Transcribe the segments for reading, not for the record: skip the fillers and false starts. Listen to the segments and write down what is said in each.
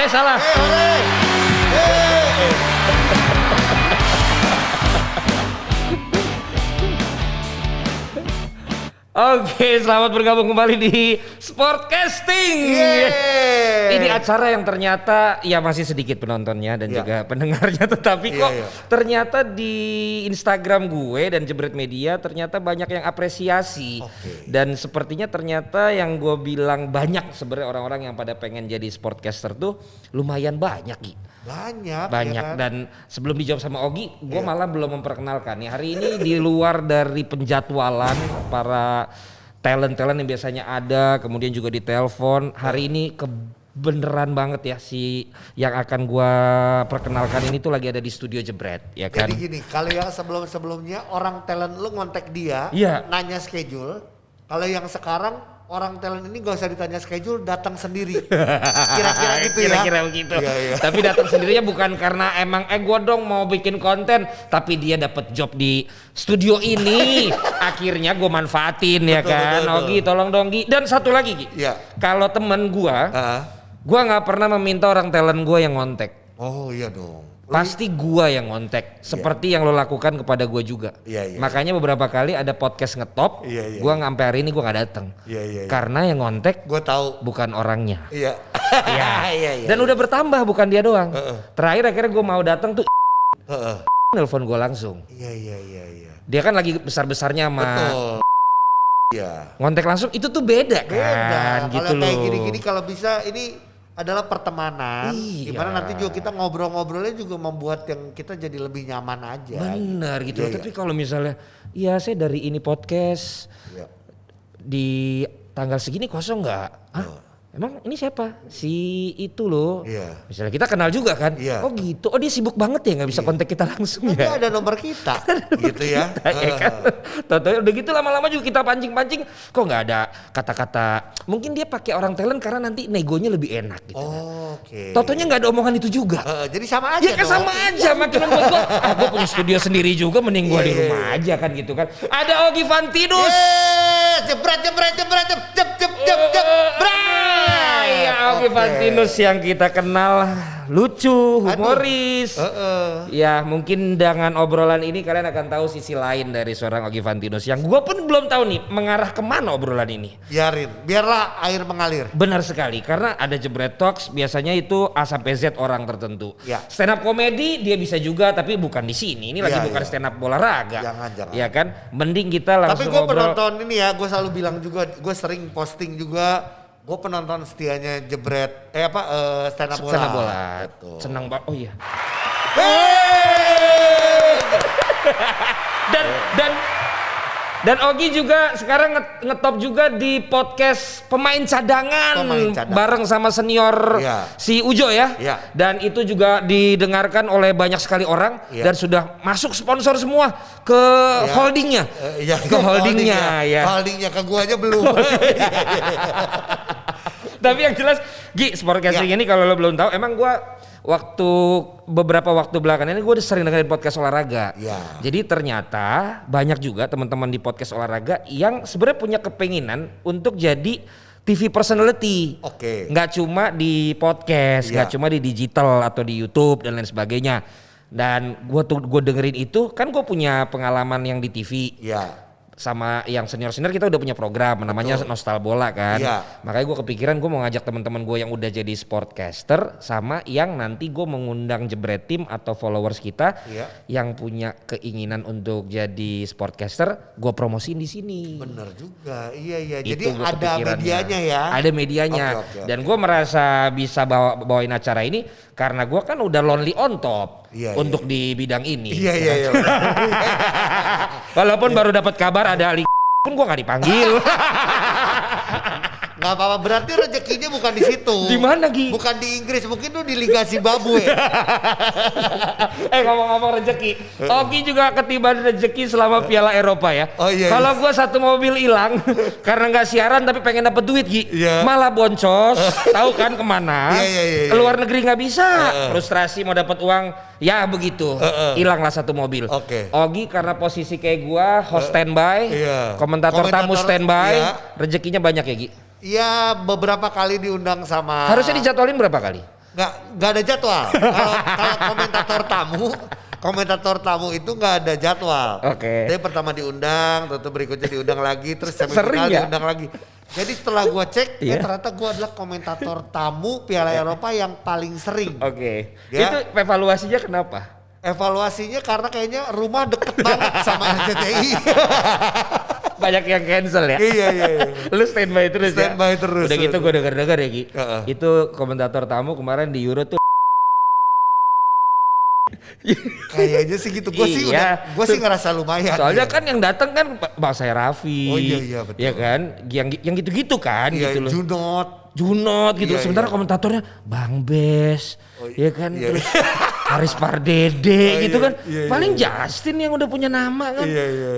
Salah. Hore. Oke, selamat bergabung kembali di Sportcasting. Ini acara yang ternyata ya masih sedikit penontonnya dan juga pendengarnya, tetapi kok ternyata di Instagram gue dan Jebret Media ternyata banyak yang apresiasi. Dan sepertinya ternyata yang gue bilang banyak sebenarnya orang-orang yang pada pengen jadi sportcaster tuh lumayan banyak, Gi. Banyak Ya kan? Dan sebelum dijawab sama Ogi, gue malah belum memperkenalkan nih. Hari ini di luar dari penjadwalan para talent-talent yang biasanya ada, kemudian juga ditelepon. Hari ini kebeneran banget ya si yang akan gue perkenalkan ini tuh lagi ada di studio Jebret, ya kan? Jadi gini, kalau yang sebelum-sebelumnya orang talent lu ngontek dia, nanya schedule. Kalau yang sekarang orang talent ini gak usah ditanya schedule, datang sendiri. Kira-kira gitu ya. Kira-kira begitu. Tapi datang sendirinya bukan karena emang gue dong mau bikin konten, tapi dia dapat job di studio ini. Akhirnya gue manfaatin ya kan. Ogi tolong dong Gi. Dan satu lagi Gi. Kalau temen gue nggak pernah meminta orang talent gue yang ngontek. Oh iya dong. Pasti gua yang ngontek, seperti yang lo lakukan kepada gua juga. Makanya beberapa kali ada podcast ngetop, gua sampai hari ini gua nggak datang. Karena yang ngontek, gua tahu bukan orangnya. Iya. Dan udah bertambah, bukan dia doang. Terakhir akhirnya gua mau datang tuh, nelpon gua langsung. Iya. Dia kan lagi besar-besarnya sama. Ngontek langsung itu tuh beda kan. Gitu kalau kayak loh. gini-gini kalau bisa ini adalah pertemanan, gimana nanti juga kita ngobrol-ngobrolnya juga membuat yang kita jadi lebih nyaman aja. Benar gitu. Tapi kalau misalnya, ya saya dari ini podcast di tanggal segini kosong nggak? Emang ini siapa? Si itu loh. Misalnya kita kenal juga kan? Oh gitu. Oh dia sibuk banget ya nggak bisa kontak kita langsung tapi ya? ada nomor kita, gitu ya. Ya kan? Tahu-tahu udah gitu lama-lama juga kita pancing-pancing. Kok nggak ada kata-kata? Mungkin dia pakai orang talent karena nanti negonya lebih enak gitu. Tahu-taunya nggak ada omongan itu juga. Jadi sama aja. Ya kan sama aja. Makin buat gue punya studio sendiri juga, mending gue di rumah aja kan gitu kan. Ada Ogi Vantinus. Jebret. Ya Ogi Vantinus yang kita kenal lucu, humoris. Ya mungkin dengan obrolan ini kalian akan tahu sisi lain dari seorang Ogi Vantinus yang gue pun belum tahu nih mengarah kemana obrolan ini. Biarlah air mengalir. Benar sekali, karena ada Jebret Talks biasanya itu A sampai Z orang tertentu. Stand up komedi dia bisa juga, tapi bukan di sini. Ini lagi bukan stand up olahraga. Jangan. Ya kan, mending kita langsung tapi gue ngobrol. penonton ini ya, gue selalu bilang juga, gue sering posting juga. Gue penonton setianya Jebret, stand up bola. Senang banget. Oh iya. Dan Ogi juga sekarang ngetop juga di podcast pemain cadangan. Bareng sama senior si Ujo ya. Dan itu juga didengarkan oleh banyak sekali orang dan sudah masuk sponsor semua ke holdingnya. Ke holdingnya ya. Holdingnya ke gua aja belum. Tapi yang jelas Gi, Sportcasting ini kalau lo belum tahu, emang gua beberapa waktu belakangan ini gue udah sering dengerin podcast olahraga. Jadi ternyata banyak juga teman-teman di podcast olahraga yang sebenarnya punya kepenginan untuk jadi TV personality. Nggak cuma di podcast, nggak cuma di digital atau di YouTube dan lain sebagainya. Dan gue dengerin itu kan gue punya pengalaman yang di TV. Sama yang senior-senior kita udah punya program namanya Nostal Bola kan. Makanya gue kepikiran gue mau ngajak teman-teman gue yang udah jadi sportcaster sama yang nanti gue mengundang Jebret Team atau followers kita yang punya keinginan untuk jadi sportcaster, gue promosiin di sini. Bener juga. Iya. Jadi ada medianya ya. Ada medianya. Dan gue merasa bisa bawain acara ini karena gue kan udah lonely on top untuk di bidang ini. Iya. Walaupun baru dapat kabar ada Ali pun gue nggak dipanggil. Nggak apa-apa, berarti rezekinya bukan di situ. Di mana Gi? Bukan di Inggris, mungkin tuh di Liga Zimbabwe. Ngomong-ngomong rezeki, Ogi juga ketiban rezeki selama Piala Eropa ya. Kalau gue satu mobil hilang karena nggak siaran tapi pengen dapet duit Gi, malah boncos, tahu kan kemana? Luar negeri nggak bisa, frustrasi mau dapat uang, ya begitu, hilanglah satu mobil. Ogi karena posisi kayak gue, host standby, komentator tamu standby, rezekinya banyak ya Gi. Iya, beberapa kali diundang sama. Harusnya dijadwalin berapa kali? Nggak ada jadwal. Kalau komentator tamu itu nggak ada jadwal. Oke. Jadi pertama diundang, terus berikutnya diundang lagi, terus ya? semifinal diundang lagi. Jadi setelah gua cek, ternyata gua adalah komentator tamu Piala Eropa yang paling sering. Oke. Itu evaluasinya kenapa? Evaluasinya karena kayaknya rumah deket banget sama RCTI. Banyak yang cancel ya. Iya. Lu standby terus ya. Standby terus. Udah gitu gue denger ya Gi. Itu komentator tamu kemarin di Euro tuh. Kayaknya sih gitu. Gue sih ngerasa lumayan. Soalnya kan yang datang kan Bang Saya Raffi. Oh iya betul. Ya kan, yang gitu-gitu kan gitu loh. Junot gitu. Sementara komentatornya Bang Bes. Ya kan terus Haris Pardede gitu kan. Paling Justin yang udah punya nama kan.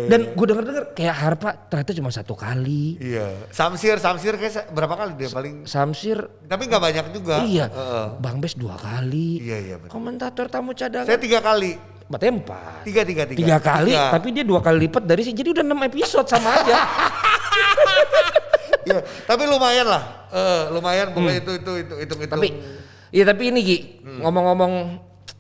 Dan gue denger kayak Harpa ternyata cuma 1 kali. Iya. Samsir kayak berapa kali dia paling? Samsir. Tapi nggak banyak juga. Iya. Bang Bes 2 kali. Iya betul. Komentator tamu cadangan. Saya 3 kali. Berarti 4. 3 kali. Tapi dia 2 kali lipat dari sini. Jadi udah 6 episode sama aja. Iya. Tapi lumayan lah. Lumayan pokoknya itu. Tapi ini Gi, ngomong-ngomong,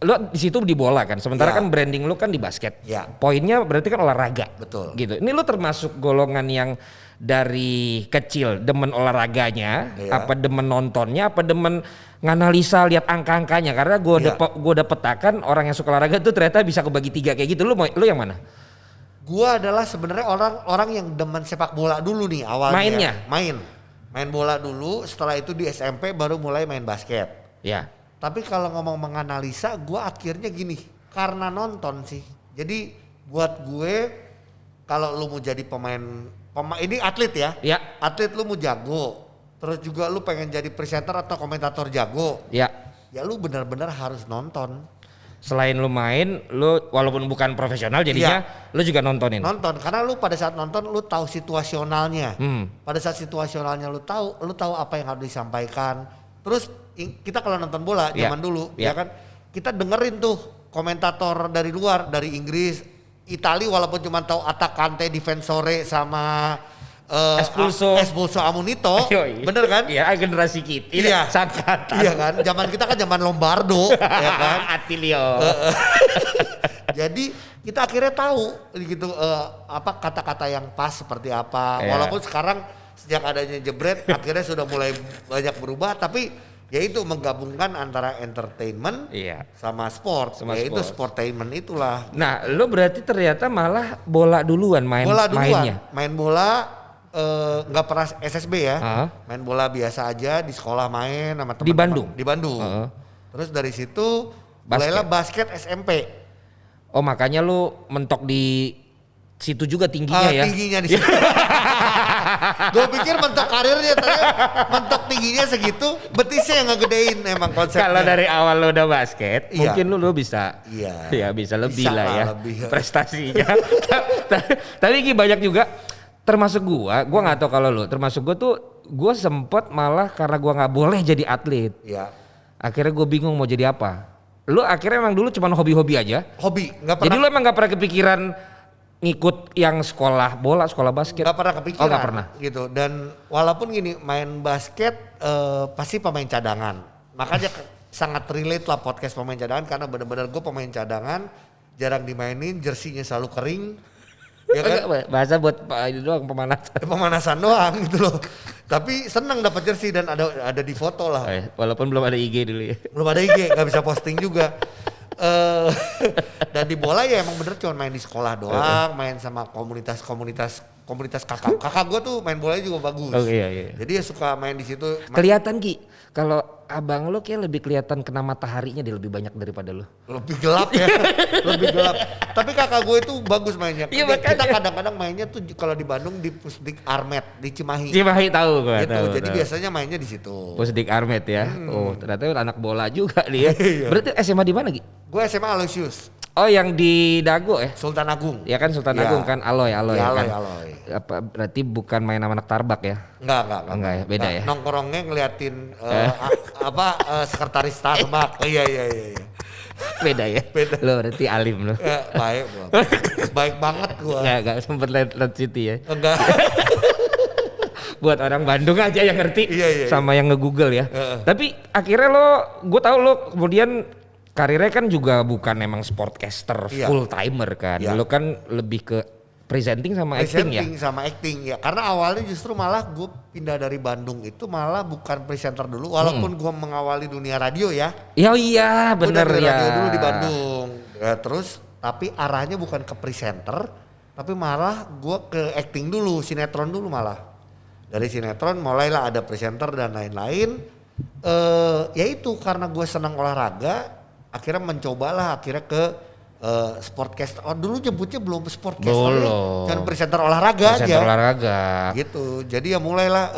lu di situ di bola kan, sementara kan branding lu kan di basket. Ya. Poinnya berarti kan olahraga. Betul. Gitu. Ini lu termasuk golongan yang dari kecil demen olahraganya, apa demen nontonnya, apa demen nganalisa lihat angka-angkanya? Karena gue udah petakan orang yang suka olahraga tuh ternyata bisa kebagi 3 kayak gitu. Lu yang mana? Gua adalah sebenarnya orang yang demen sepak bola dulu nih awalnya. Main bola dulu, setelah itu di SMP baru mulai main basket. Ya. Tapi kalau ngomong menganalisa, gue akhirnya gini, karena nonton sih. Jadi buat gue, kalau lu mau jadi pemain ini atlet ya, atlet lu mau jago, terus juga lu pengen jadi presenter atau komentator jago, ya lu benar-benar harus nonton. Selain lu main, lu walaupun bukan profesional jadinya lu juga nontonin. Nonton, karena lu pada saat nonton lu tahu situasionalnya. Pada saat situasionalnya lu tahu apa yang harus disampaikan. Terus kita kalau nonton bola zaman dulu ya kan kita dengerin tuh komentator dari luar, dari Inggris, Itali walaupun cuma tahu attaccante, difensore sama Espulso Amunito, bener kan? Iya, generasi kita. Iya, iya kan. Zaman kita kan zaman Lombardo, ya kan? Attilio. Jadi kita akhirnya tahu gitu apa kata-kata yang pas seperti apa. Walaupun sekarang sejak adanya jebret akhirnya sudah mulai banyak berubah, tapi yaitu menggabungkan antara entertainment sama sport, yaitu sportainment itulah. Nah, lo berarti ternyata malah bola duluan mainnya. Main bola nggak pernah SSB ya, main bola biasa aja di sekolah main sama teman-teman. Di Bandung. Terus dari situ mulailah basket SMP. Oh makanya lu mentok di situ juga tingginya ya? Tingginya di situ. Gue pikir mentok karirnya, mentok tingginya segitu, betisnya yang ngegedein emang konsepnya. Kalau dari awal lo udah basket, mungkin lu bisa, bisa lebih lah ya prestasinya. Tapi banyak juga, termasuk gua nggak tahu kalau lu, termasuk gua sempet malah karena gua nggak boleh jadi atlet. Akhirnya gue bingung mau jadi apa. Lu akhirnya emang dulu cuma hobi-hobi aja? Hobi, nggak pernah. Jadi lu emang nggak pernah kepikiran ngikut yang sekolah bola, sekolah basket? Gak pernah kepikiran. Gak pernah. Gitu. Dan walaupun gini main basket pasti pemain cadangan. Makanya sangat relate lah podcast pemain cadangan karena benar-benar gue pemain cadangan, jarang dimainin, jersinya selalu kering. Ya kan? Bahasa buat itu doang pemanasan. Pemanasan doang gitu loh. Tapi seneng dapat jersey dan ada di foto lah. Walaupun belum ada IG dulu ya. Belum ada IG, nggak bisa posting juga. Dan di bola ya emang bener cuma main di sekolah doang, main sama komunitas kakak gue tuh main bolanya juga bagus. Jadi ya suka main di situ. Kelihatan Ki, kalau abang lo kayak lebih kelihatan kena mataharinya dia lebih banyak daripada lo. Lebih gelap ya, lebih gelap. Tapi kakak gue itu bagus mainnya. Kita kadang-kadang mainnya tuh kalau di Bandung di Pusdik Armet di Cimahi. Cimahi tahu gue. Gitu. Jadi biasanya mainnya di situ. Pusdik Armet ya. Oh ternyata anak bola juga dia. Berarti SMA di mana Ki? Gue SMA Aloysius. Oh yang di Dago ya? Sultan Agung. Ya kan Sultan Agung kan Aloy ya, kan. Aloy. Apa berarti bukan main sama anak Tarbak ya? Enggak ya, beda ya. Nongkrongnya ngeliatin sekretaris Tarbak. Iya. Beda ya? Beda. Lo berarti alim lo. Baik gua. Baik banget gua. Enggak sempet lihat situ ya. Enggak. buat orang Bandung aja yang ngerti sama yang nge-google ya. Tapi akhirnya gue tahu lo kemudian karirnya kan juga bukan emang sportcaster full timer kan. Lo kan lebih ke presenting sama acting ya? Presenting sama acting ya, karena awalnya justru malah gue pindah dari Bandung itu malah bukan presenter dulu, walaupun gue mengawali dunia radio ya. Iya bener ya. Radio dulu di Bandung, ya, terus tapi arahnya bukan ke presenter, tapi malah gue ke acting dulu, sinetron dulu malah. Dari sinetron mulailah ada presenter dan lain-lain. Ya itu karena gue senang olahraga, akhirnya mencobalah akhirnya ke sportcaster. Oh dulu nyebutnya belum sportcaster ya, kan presenter olahraga aja. Presenter olahraga. Gitu. Jadi ya mulailah.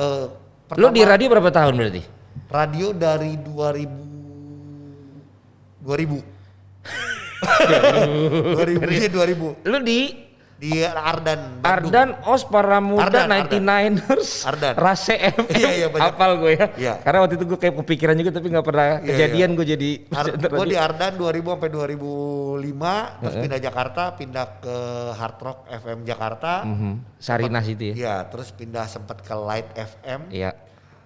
Lo di radio berapa tahun berarti? Radio dari 2000. 2000. Lu di Ardan. Bandung. Ardan, Os Para Muda, 99ers, Ardan. Rase FM. Iya, Hafal gue ya. Iya. Karena waktu itu gue kayak kepikiran juga tapi gak pernah kejadian gue jadi. Gue di Ardan 2000 sampai 2005, terus pindah Jakarta, pindah ke Hard Rock FM Jakarta. Sarinas itu ya. Iya, terus pindah sempat ke Light FM. Iya.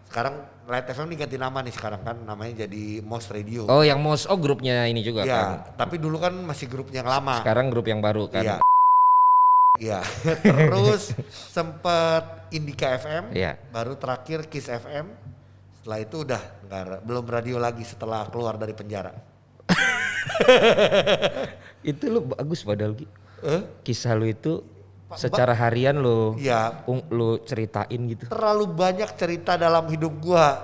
Sekarang Light FM diganti nama nih sekarang kan, namanya jadi Mos Radio. Oh yang Mos, grupnya ini juga ya, kan. Tapi dulu kan masih grup yang lama. Sekarang grup yang baru kan. Iya. Iya. Terus sempet Indika FM, baru terakhir Kiss FM. Setelah itu udah belum radio lagi setelah keluar dari penjara. Itu lu bagus padahal Ki. Kisah lu itu secara harian lu ceritain gitu. Terlalu banyak cerita dalam hidup gua,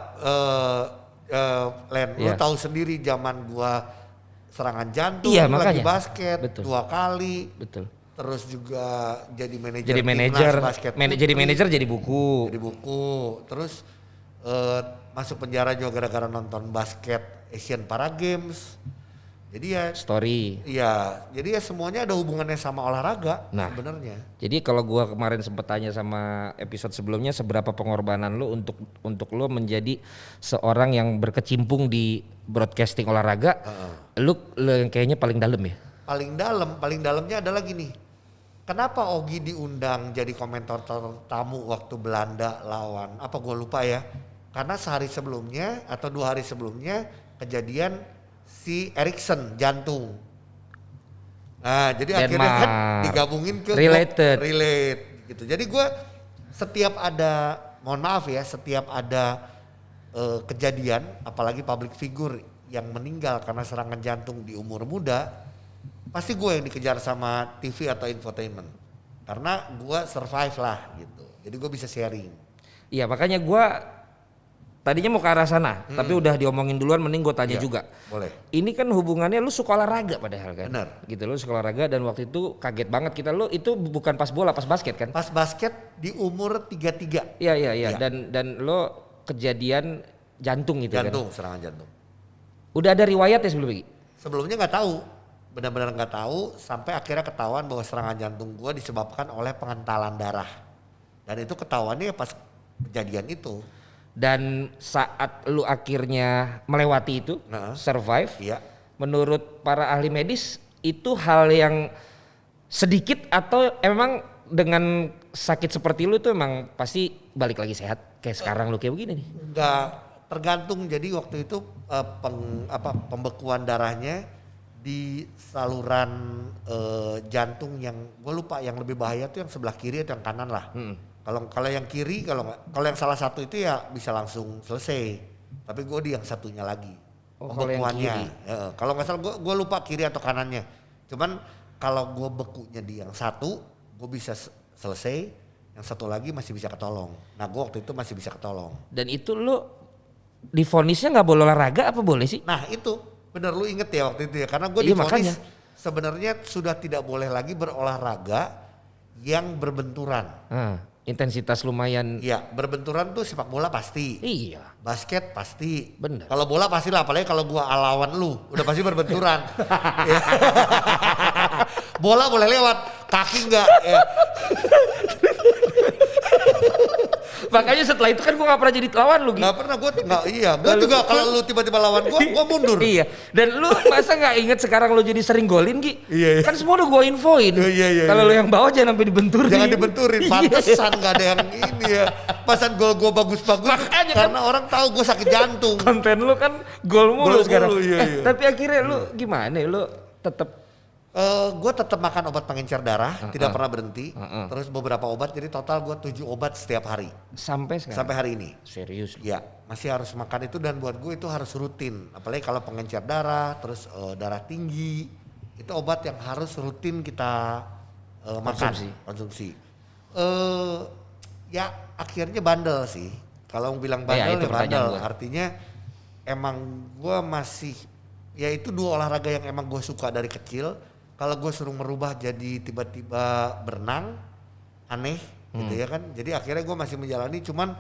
Len. Lu tahu sendiri zaman gua serangan jantung, lagi basket. Betul. 2 kali. Betul. Terus juga jadi manajer basket. Jadi manajer jadi buku. Terus masuk penjara juga gara-gara nonton basket Asian Para Games. Jadi ya story. Iya, jadi ya semuanya ada hubungannya sama olahraga sebenarnya. Jadi kalau gua kemarin sempet tanya sama episode sebelumnya seberapa pengorbanan lu untuk lu menjadi seorang yang berkecimpung di broadcasting olahraga, lu yang kayaknya paling dalam ya? Paling dalamnya adalah gini. Kenapa Ogi diundang jadi komentator tamu waktu Belanda lawan apa gue lupa ya. Karena sehari sebelumnya atau 2 hari sebelumnya kejadian si Erikson jantung. Nah jadi akhirnya kan digabungin ke relate gitu. Jadi gue setiap ada, mohon maaf ya, setiap ada kejadian apalagi public figure yang meninggal karena serangan jantung di umur muda, pasti gue yang dikejar sama TV atau infotainment. Karena gue survive lah gitu. Jadi gue bisa sharing. Iya makanya gue tadinya mau ke arah sana. Tapi udah diomongin duluan, mending gue tanya juga. Boleh. Ini kan hubungannya lu suka olahraga padahal kan. Bener. Gitu lu suka olahraga dan waktu itu kaget banget kita. Lu itu bukan pas bola, pas basket kan? Pas basket di umur 33. Iya. Dan lu kejadian jantung gitu kan? Serangan jantung. Udah ada riwayat ya sebelumnya? Sebelumnya gak tahu. Benar-benar nggak tahu sampai akhirnya ketahuan bahwa serangan jantung gue disebabkan oleh pengentalan darah. Dan itu ketahuannya pas kejadian itu. Dan saat lu akhirnya melewati itu, survive, menurut para ahli medis itu hal yang sedikit atau emang dengan sakit seperti lu itu emang pasti balik lagi sehat kayak sekarang lu kayak begini nih? Enggak, tergantung. Jadi waktu itu pembekuan darahnya di saluran jantung yang gue lupa, yang lebih bahaya tuh yang sebelah kiri atau yang kanan lah. Kalau yang kiri, kalau yang salah satu itu ya bisa langsung selesai. Tapi gue di yang satunya lagi pembekuannya. Kalau nggak salah gue lupa kiri atau kanannya. Cuman kalau gue bekunya di yang satu, gue bisa selesai. Yang satu lagi masih bisa ketolong. Nah gue waktu itu masih bisa ketolong. Dan itu lu divonisnya nggak boleh olahraga apa boleh sih? Nah itu. Bener lu inget ya waktu itu ya, karena gue divonis sebenarnya sudah tidak boleh lagi berolahraga yang berbenturan. Intensitas lumayan. Iya, berbenturan tuh sepak bola pasti. Iya. Basket pasti. Bener. Kalau bola pasti lah, apalagi kalau gua lawan lu, udah pasti berbenturan. Bola boleh lewat, kaki enggak. Ya. Makanya setelah itu kan gue gak pernah jadi lawan lu gitu. Gak pernah, gue juga kalau lu tiba-tiba lawan gue mundur. Iya, dan lu masa gak inget sekarang lu jadi sering golin Gi? Iya. Kan semua udah gue infoin. Iya. Kalau lu yang bawah jangan sampai dibenturin. Jangan dibenturin, pantesan gak ada yang ini ya. Pasan gol gue bagus-bagus karena orang tahu gue sakit jantung. Konten lu kan gol mulu sekarang. Iya. Tapi akhirnya lu gimana ya, lu tetap gue tetap makan obat pengencer darah, tidak pernah berhenti. Terus beberapa obat, jadi total gue 7 obat setiap hari. sampai sekarang? Sampai hari ini. Serius? Ya, masih harus makan itu dan buat gue itu harus rutin. Apalagi kalau pengencer darah, terus darah tinggi, itu obat yang harus rutin kita konsumsi. Ya akhirnya bandel sih. Kalau bilang bandel ya bandel. Artinya emang gue masih, ya itu 2 olahraga yang emang gue suka dari kecil. Kalau gue suruh merubah jadi tiba-tiba berenang, aneh gitu ya kan. Jadi akhirnya gue masih menjalani, cuman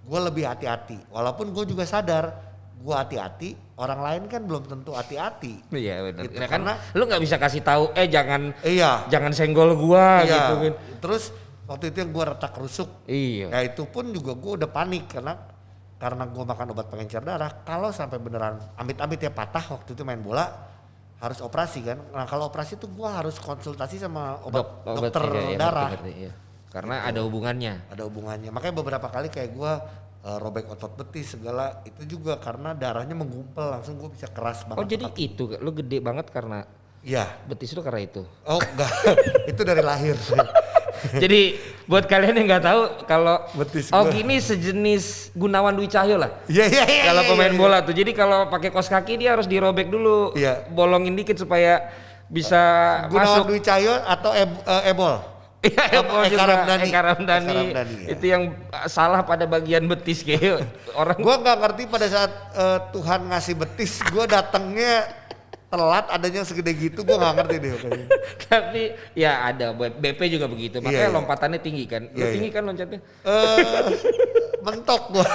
gue lebih hati-hati. Walaupun gue juga sadar gue hati-hati, orang lain kan belum tentu hati-hati. Iya benar. Gitu. Kan lu nggak bisa kasih tahu, jangan senggol gue gitu kan. Terus waktu itu yang gue retak rusuk, ya itu pun juga gue udah panik karena gue makan obat pengencer darah. Kalau sampai beneran amit-amit ya patah waktu itu main bola, harus operasi kan. Nah kalau operasi tuh gue harus konsultasi sama dokter darah. Iya. Karena ada hubungannya. Ada hubungannya. Makanya beberapa kali kayak gue robek otot betis segala itu juga karena darahnya menggumpal, langsung gue bisa keras banget. Oh jadi itu lu gede banget karena betis lu karena itu? Oh enggak, itu dari lahir. Jadi buat kalian yang nggak tahu, kalau betis ini sejenis Gunawan Dwi Cahyo lah. Iya. Kalau pemain bola tuh, jadi kalau pakai kaos kaki dia harus dirobek dulu, bolongin dikit supaya bisa Gunawan masuk. Dwi Cahyo atau Ebol. Iya, Eka Ramdhani. Ya. Itu yang salah pada bagian betis kayak orang. Gua nggak ngerti pada saat Tuhan ngasih betis, gua datangnya telat, adanya segede gitu, gue nggak ngerti deh. Tapi ya ada, BP juga begitu, makanya lompatannya tinggi kan. Lu tinggi kan loncatnya? Mentok gue.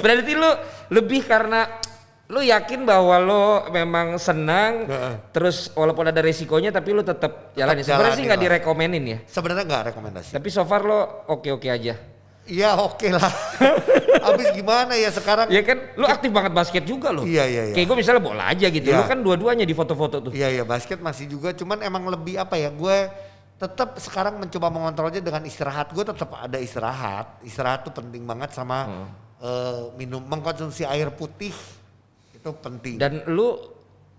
Berarti lu lebih karena lu yakin bahwa lu memang senang, terus walaupun ada resikonya tapi lu tetap jalanin. Sebenarnya sih nggak direkomenin ya? Sebenarnya nggak rekomendasi. Tapi so far lu oke-oke aja? Iya oke lah. Abis gimana ya sekarang? Ya kan lu aktif banget basket juga lo. Iya. Kayak gue misalnya bola aja gitu. Lu kan dua-duanya di foto-foto tuh. Iya basket masih juga. Cuman emang lebih apa ya, gue tetap sekarang mencoba mengontrolnya dengan istirahat. Gue tetap ada istirahat. Istirahat tuh penting banget sama mengkonsumsi air putih itu penting. Dan lu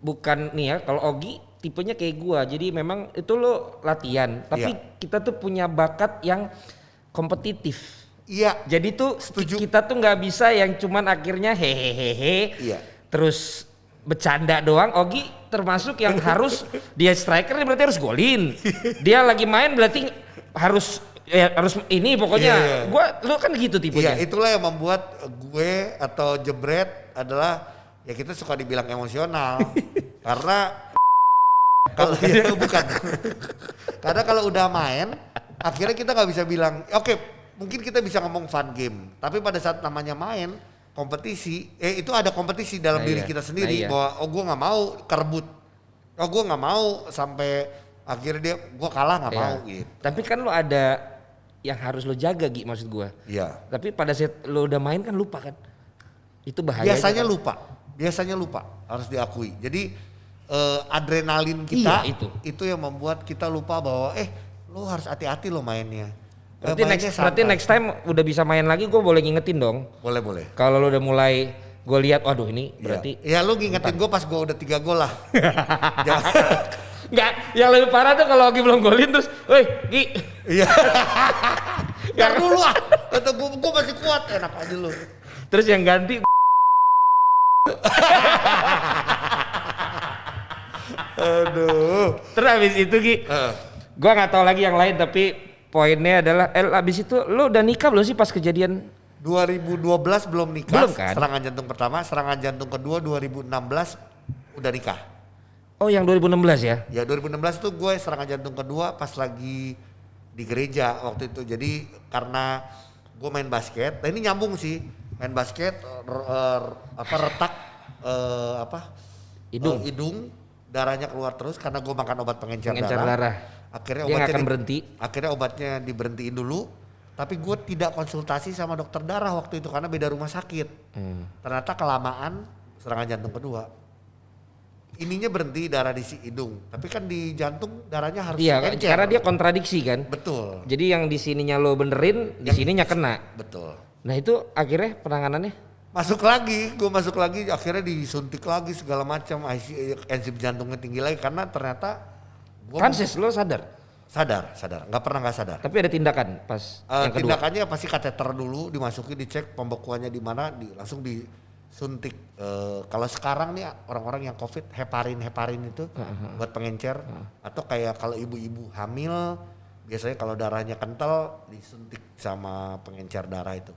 bukan nih ya, kalau Ogi tipenya kayak gue. Jadi memang itu lu latihan. Tapi kita tuh punya bakat yang kompetitif. Iya. Jadi tuh kita tuh nggak bisa yang cuman akhirnya hehehe. Iya. Terus bercanda doang. Ogi termasuk yang harus dia striker berarti harus golin. Dia lagi main berarti harus ini pokoknya. Lu kan gitu tipenya. Iya, itulah yang membuat gue atau Jebret adalah ya kita suka dibilang emosional. Karena kalau bukan. Karena kalau udah main akhirnya kita nggak bisa bilang oke, mungkin kita bisa ngomong fun game, tapi pada saat namanya main kompetisi, itu ada kompetisi dalam diri kita sendiri bahwa gue nggak mau kerebut, gue nggak mau sampai akhirnya gue kalah nggak mau gitu. Tapi kan lo ada yang harus lo jaga Gi, maksud gue. Iya. Tapi pada saat lo udah main kan lupa kan, itu bahaya. Biasanya lupa harus diakui. Jadi adrenalin kita itu yang membuat kita lupa bahwa lo harus hati-hati lo mainnya. Berarti next time udah bisa main lagi, gue boleh ngingetin dong. Boleh. Kalau lo udah mulai, gue lihat, waduh ini berarti. Ya lo ngingetin gue pas gue udah 3 gol lah. Enggak, yang lebih parah tuh kalau Ogi belum golin terus, woi Gi. Iya. Biar dulu ah, kata gue masih kuat, enak aja lo. Terus yang ganti. Aduh. Terus habis itu Gi, gue nggak tahu lagi yang lain tapi poinnya adalah abis itu lu udah nikah belum sih pas kejadian? 2012 belum nikah. Belum kan? Serangan jantung pertama, serangan jantung kedua 2016 udah nikah. Oh yang 2016 ya? Ya 2016 tuh gue serangan jantung kedua pas lagi di gereja waktu itu. Jadi karena gue main basket, nah ini nyambung sih. Main basket retak hidung, darahnya keluar terus karena gue makan obat pengencer darah. Akhirnya dia obatnya akan berhenti. Akhirnya obatnya diberhentiin dulu. Tapi gue tidak konsultasi sama dokter darah waktu itu karena beda rumah sakit. Ternyata kelamaan serangan jantung kedua. Ininya berhenti darah di si hidung, tapi kan di jantung darahnya harus encer. Karena dia kontradiksi kan. Betul. Jadi yang di sininya lo benerin, di sininya kena. Betul. Nah itu akhirnya penanganannya? Gue masuk lagi, akhirnya disuntik lagi segala macam, enzim jantungnya tinggi lagi karena ternyata. Francis lo sadar? Sadar, nggak pernah nggak sadar. Tapi ada tindakan pas yang kedua? Tindakannya pasti kateter dulu, dimasukin, dicek pembekuannya di mana, langsung disuntik. Kalau sekarang nih orang-orang yang COVID heparin itu buat pengencer, atau kayak kalau ibu-ibu hamil biasanya kalau darahnya kental disuntik sama pengencer darah itu.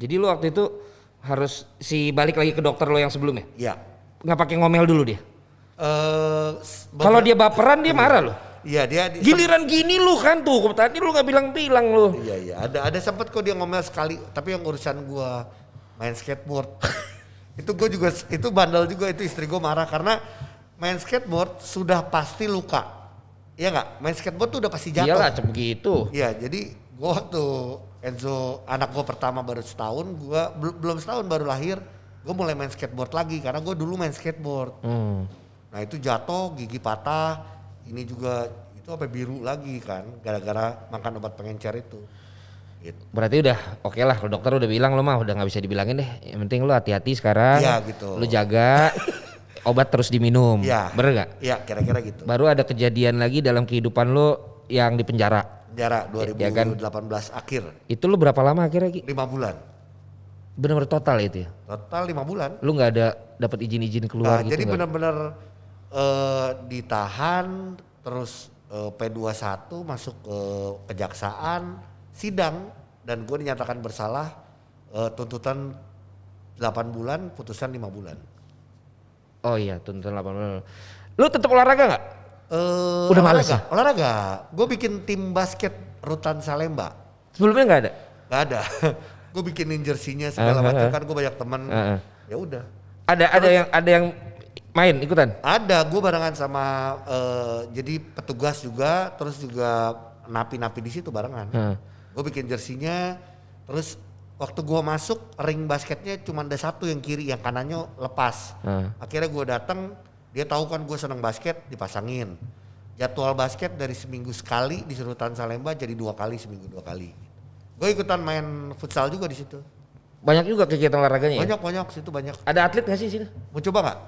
Jadi lu waktu itu harus balik lagi ke dokter lo yang sebelumnya? Iya. Nggak pakai ngomel dulu dia? Kalau dia baperan dia marah loh. Iya dia. Giliran gini lu kan tuh, tadi lu nggak bilang-bilang lu. Iya ada sempet kok dia ngomel sekali, tapi yang urusan gua main skateboard. Itu gue juga, itu bandel juga, itu istri gue marah karena main skateboard sudah pasti luka. Iya nggak? Main skateboard tuh udah pasti jatuh. Iyalah begitu. Iya, jadi gue waktu Enzo anak gue pertama baru setahun, gue belum setahun baru lahir, gue mulai main skateboard lagi karena gue dulu main skateboard. Nah itu jatuh, gigi patah, ini juga itu apa biru lagi kan, gara-gara makan obat pengencer itu. Gitu. Berarti udah oke lah, kalau dokter udah bilang lo mah udah nggak bisa dibilangin deh. Yang penting lo hati-hati sekarang. Iya gitu. Lo jaga, obat terus diminum. Iya. Bener gak? Iya kira-kira gitu. Baru ada kejadian lagi dalam kehidupan lo yang di penjara. Penjara 2018 ya kan? akhir. Itu lo berapa lama akhirnya Ki? 5 bulan. Bener-bener total itu ya? Total 5 bulan. Lo nggak ada dapat izin-izin keluar gitu? Jadi benar-benar ditahan, terus P21 masuk ke kejaksaan, sidang, dan gue dinyatakan bersalah, tuntutan 8 bulan, putusan 5 bulan. Oh iya, tuntutan 8 bulan. Lu tetap olahraga gak? Udah males ya? Olahraga, gue bikin tim basket Rutan Salemba. Sebelumnya gak ada? Gak ada, gue bikinin jersinya segala macam kan, gue banyak teman. Ya udah. Ada yang main ikutan? Ada, gue barengan sama jadi petugas juga, terus juga napi-napi di situ barengan. Gue bikin jersinya, terus waktu gue masuk ring basketnya cuma ada satu yang kiri, yang kanannya lepas. Akhirnya gue datang, dia tahu kan gue seneng basket, dipasangin. Jadwal basket dari seminggu sekali di Rutan Salemba jadi 2 kali, seminggu 2 kali. Gue ikutan main futsal juga di situ. Banyak juga kegiatan olahraganya ya? Banyak, situ banyak. Ada atlet gak sih situ? Mau coba gak?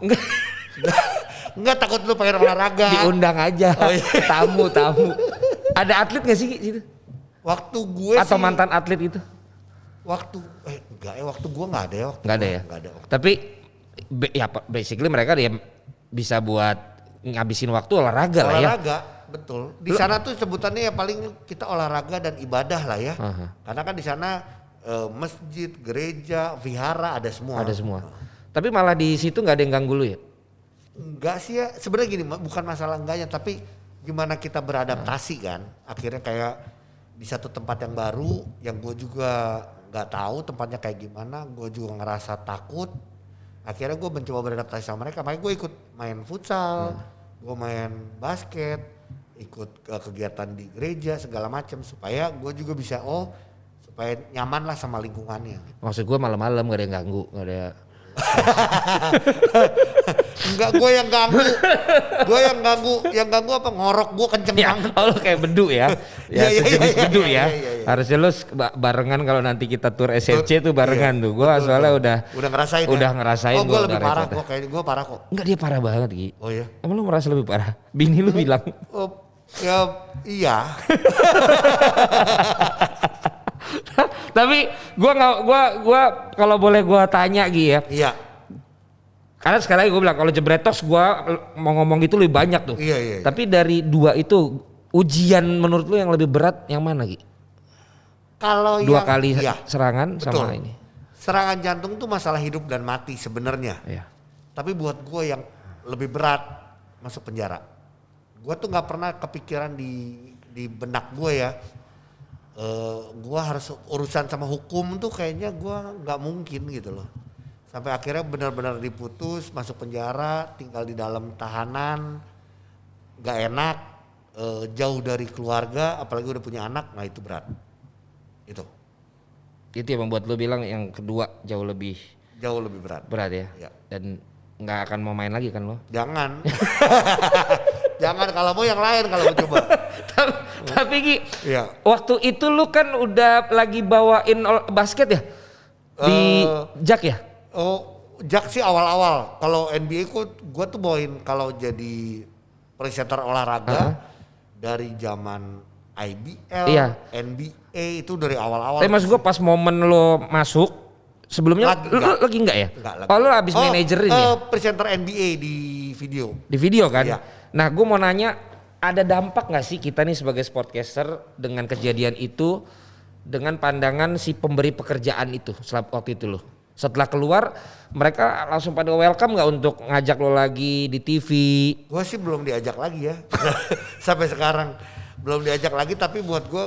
Enggak, takut lu pengen olahraga. Diundang aja, oh, iya. tamu. Ada atlet gak sih situ? Waktu gue atau sih, mantan atlet itu? Waktu gue nggak ada ya. Nggak ada ya. Tapi ya basically mereka dia bisa buat ngabisin waktu olahraga lah ya. Olahraga, betul. Di sana tuh sebutannya ya paling kita olahraga dan ibadah lah ya. Karena kan di sana masjid, gereja, vihara ada semua. Ada semua. Tapi malah di situ nggak ada yang ganggu lu ya? Enggak sih ya. Sebenarnya gini, bukan masalah enggaknya, tapi gimana kita beradaptasi kan. Akhirnya kayak di satu tempat yang baru, yang gue juga nggak tahu tempatnya kayak gimana, gue juga ngerasa takut. Akhirnya gue mencoba beradaptasi sama mereka, makanya gue ikut main futsal, gue main basket, ikut kegiatan di gereja segala macam supaya gue juga bisa supaya nyaman lah sama lingkungannya. Maksud gue malam-malam gak ada yang ganggu, gak ada. Enggak, gue yang ganggu apa, ngorok gue kenceng banget. Oh, kayak bedu ya. Ya sejenis bedu ya. Iya. Harusnya lu barengan kalau nanti kita tur SFC tuh barengan tuh. Gue soalnya udah ngerasain. Udah ngerasain. Oh, gue lebih parah, gue parah kok. Enggak, dia parah banget Gi. Oh iya. Emang lu merasa lebih parah? Bini lu bilang. Ya iya. Tapi gua kalau boleh gua tanya Gi ya. Iya. Karena sekali lagi gue bilang kalau jebretos gue mau ngomong gitu lebih banyak tuh. Iya. Tapi dari 2 itu ujian menurut lu yang lebih berat yang mana Gi? Kalau 2 kali serangan. Betul. Sama ini. Serangan jantung tuh masalah hidup dan mati sebenarnya. Iya. Tapi buat gue yang lebih berat masuk penjara. Gue tuh nggak pernah kepikiran di benak gue ya. Gue harus urusan sama hukum tuh kayaknya gue nggak mungkin gitu loh. Sampai akhirnya benar-benar diputus, masuk penjara, tinggal di dalam tahanan, gak enak, jauh dari keluarga, apalagi udah punya anak, nah itu berat. Itu yang membuat lu bilang yang kedua jauh lebih berat. Berat ya. Dan nggak akan mau main lagi kan lo? Jangan. Jangan, kalau mau yang lain kalau mau coba. Tapi Gi, waktu itu lu kan udah lagi bawain basket ya? Di Jak ya? Oh, Jak sih awal-awal. Kalau NBA gua tuh bawain kalau jadi presenter olahraga dari zaman IBL, NBA itu dari awal-awal. Tapi maksud gue pas momen lo masuk sebelumnya lagi enggak ya? Enggak lagi. Oh lo abis manajerin ya? Presenter NBA di video. Di video kan? Iya. Nah gue mau nanya, ada dampak gak sih kita nih sebagai sportcaster dengan kejadian itu, dengan pandangan si pemberi pekerjaan itu waktu itu lo? Setelah keluar mereka langsung pada welcome gak untuk ngajak lo lagi di TV? Gue sih belum diajak lagi ya. Sampai sekarang belum diajak lagi, tapi buat gue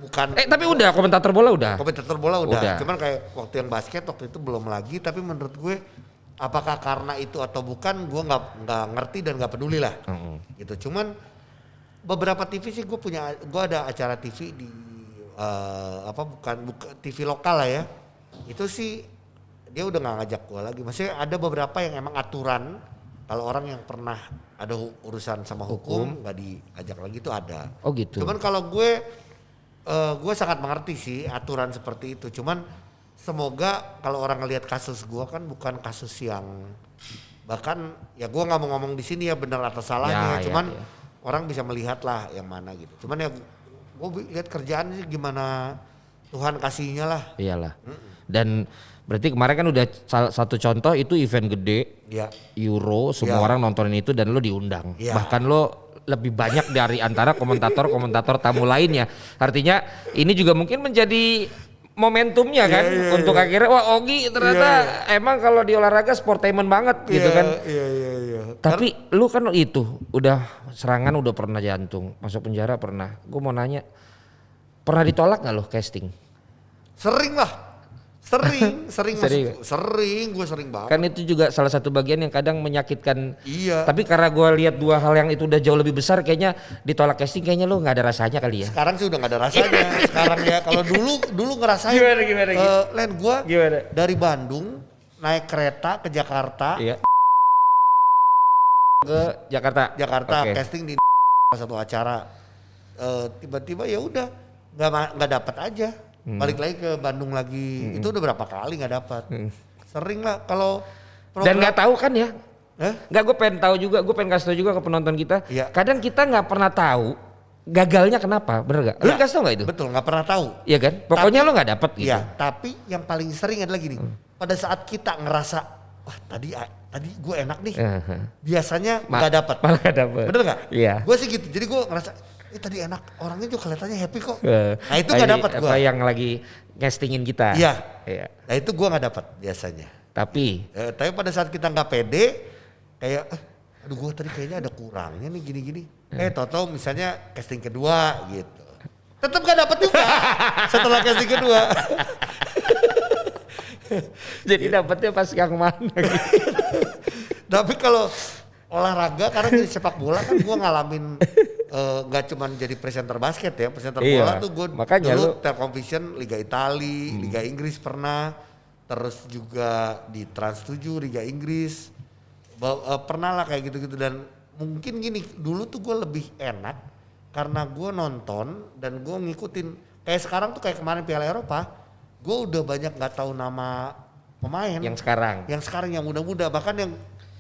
bukan. Tapi udah komentator bola udah. Cuman kayak waktu yang basket waktu itu belum lagi, tapi menurut gue apakah karena itu atau bukan gue nggak ngerti dan nggak peduli lah. Gitu. Cuman beberapa TV sih gue ada acara TV di bukan TV lokal lah ya. Itu sih dia udah nggak ngajak gue lagi. Maksudnya ada beberapa yang emang aturan kalau orang yang pernah ada urusan sama hukum nggak diajak lagi itu ada. Oh gitu. Cuman kalau gue sangat mengerti sih aturan seperti itu. Cuman semoga kalau orang ngelihat kasus gue kan bukan kasus yang bahkan ya gue nggak mau ngomong di sini ya benar atau salahnya. Cuman orang bisa melihat lah yang mana gitu. Cuman ya gue lihat kerjaan sih gimana Tuhan kasihnya lah. Iyalah. Dan berarti kemarin kan udah satu contoh itu event gede, Euro, semua orang nontonin itu dan lo diundang. Bahkan lo lebih banyak dari antara komentator tamu lainnya. Artinya ini juga mungkin menjadi momentumnya kan untuk akhirnya wah Ogi ternyata emang kalau di olahraga sportainment banget gitu kan. Tapi lu kan itu udah serangan, udah pernah jantung, masuk penjara pernah. Gue mau nanya, pernah ditolak nggak lo casting? Sering lah. Sering gue sering banget. Kan itu juga salah satu bagian yang kadang menyakitkan. Iya. Tapi karena gue lihat dua hal yang itu udah jauh lebih besar, kayaknya ditolak casting kayaknya lo nggak ada rasanya kali ya. Sekarang sih udah nggak ada rasanya. Sekarang ya kalau dulu ngerasain. Gimana? Len gue dari Bandung naik kereta ke Jakarta. Iya. Ke Jakarta. Casting di satu acara. Tiba-tiba ya udah nggak dapat aja. Balik lagi ke Bandung lagi, itu udah berapa kali nggak dapat. Sering lah kalau dan nggak tahu kan ya? Nggak, gue pengen tahu juga, gue pengen kasih tahu juga ke penonton kita. Kadang kita nggak pernah tahu gagalnya kenapa, bener gak? Lu kasih tau nggak itu? Betul, nggak pernah tahu. Iya kan? Pokoknya lo nggak dapet gitu. Iya, tapi yang paling sering adalah gini, pada saat kita ngerasa, wah tadi gue enak nih, biasanya nggak dapat. Malah nggak dapet. Bener nggak? Iya. Gue sih gitu, jadi gue ngerasa tadi enak, orangnya juga kelihatannya happy kok. Nah itu nggak dapat gue. Apa yang lagi castingin kita? Iya. Nah itu gue nggak dapat biasanya. Tapi pada saat kita nggak pede, kayak, aduh gue tadi kayaknya ada kurangnya nih gini-gini. Tau-tau misalnya casting kedua gitu, tetap nggak dapat juga setelah casting kedua. Jadi dapetnya pas yang mana? Gitu. Tapi kalau olahraga, karena di sepak bola kan gue ngalamin gak cuman jadi presenter basket ya, presenter bola tuh gue dulu Telkomvision Liga Itali, Liga Inggris pernah, terus juga di Trans 7 Liga Inggris, pernah lah kayak gitu-gitu. Dan mungkin gini, dulu tuh gue lebih enak karena gue nonton dan gue ngikutin. Kayak sekarang tuh kayak kemarin Piala Eropa, gue udah banyak gak tahu nama pemain. Yang sekarang yang muda-muda, bahkan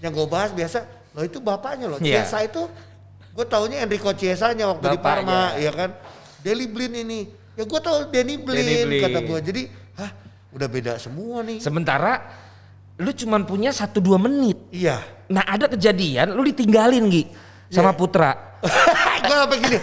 yang gue bahas biasa, loh itu bapaknya loh, Chiesa itu gue taunya Enrico Chiesanya waktu di Parma, ya kan. Deli Blind ini, ya gue tau Danny Blind kata gue. Jadi, udah beda semua nih. Sementara lu cuman punya 1-2 menit. Iya. Nah ada kejadian lu ditinggalin Gi sama Putra. Gue sampai gini.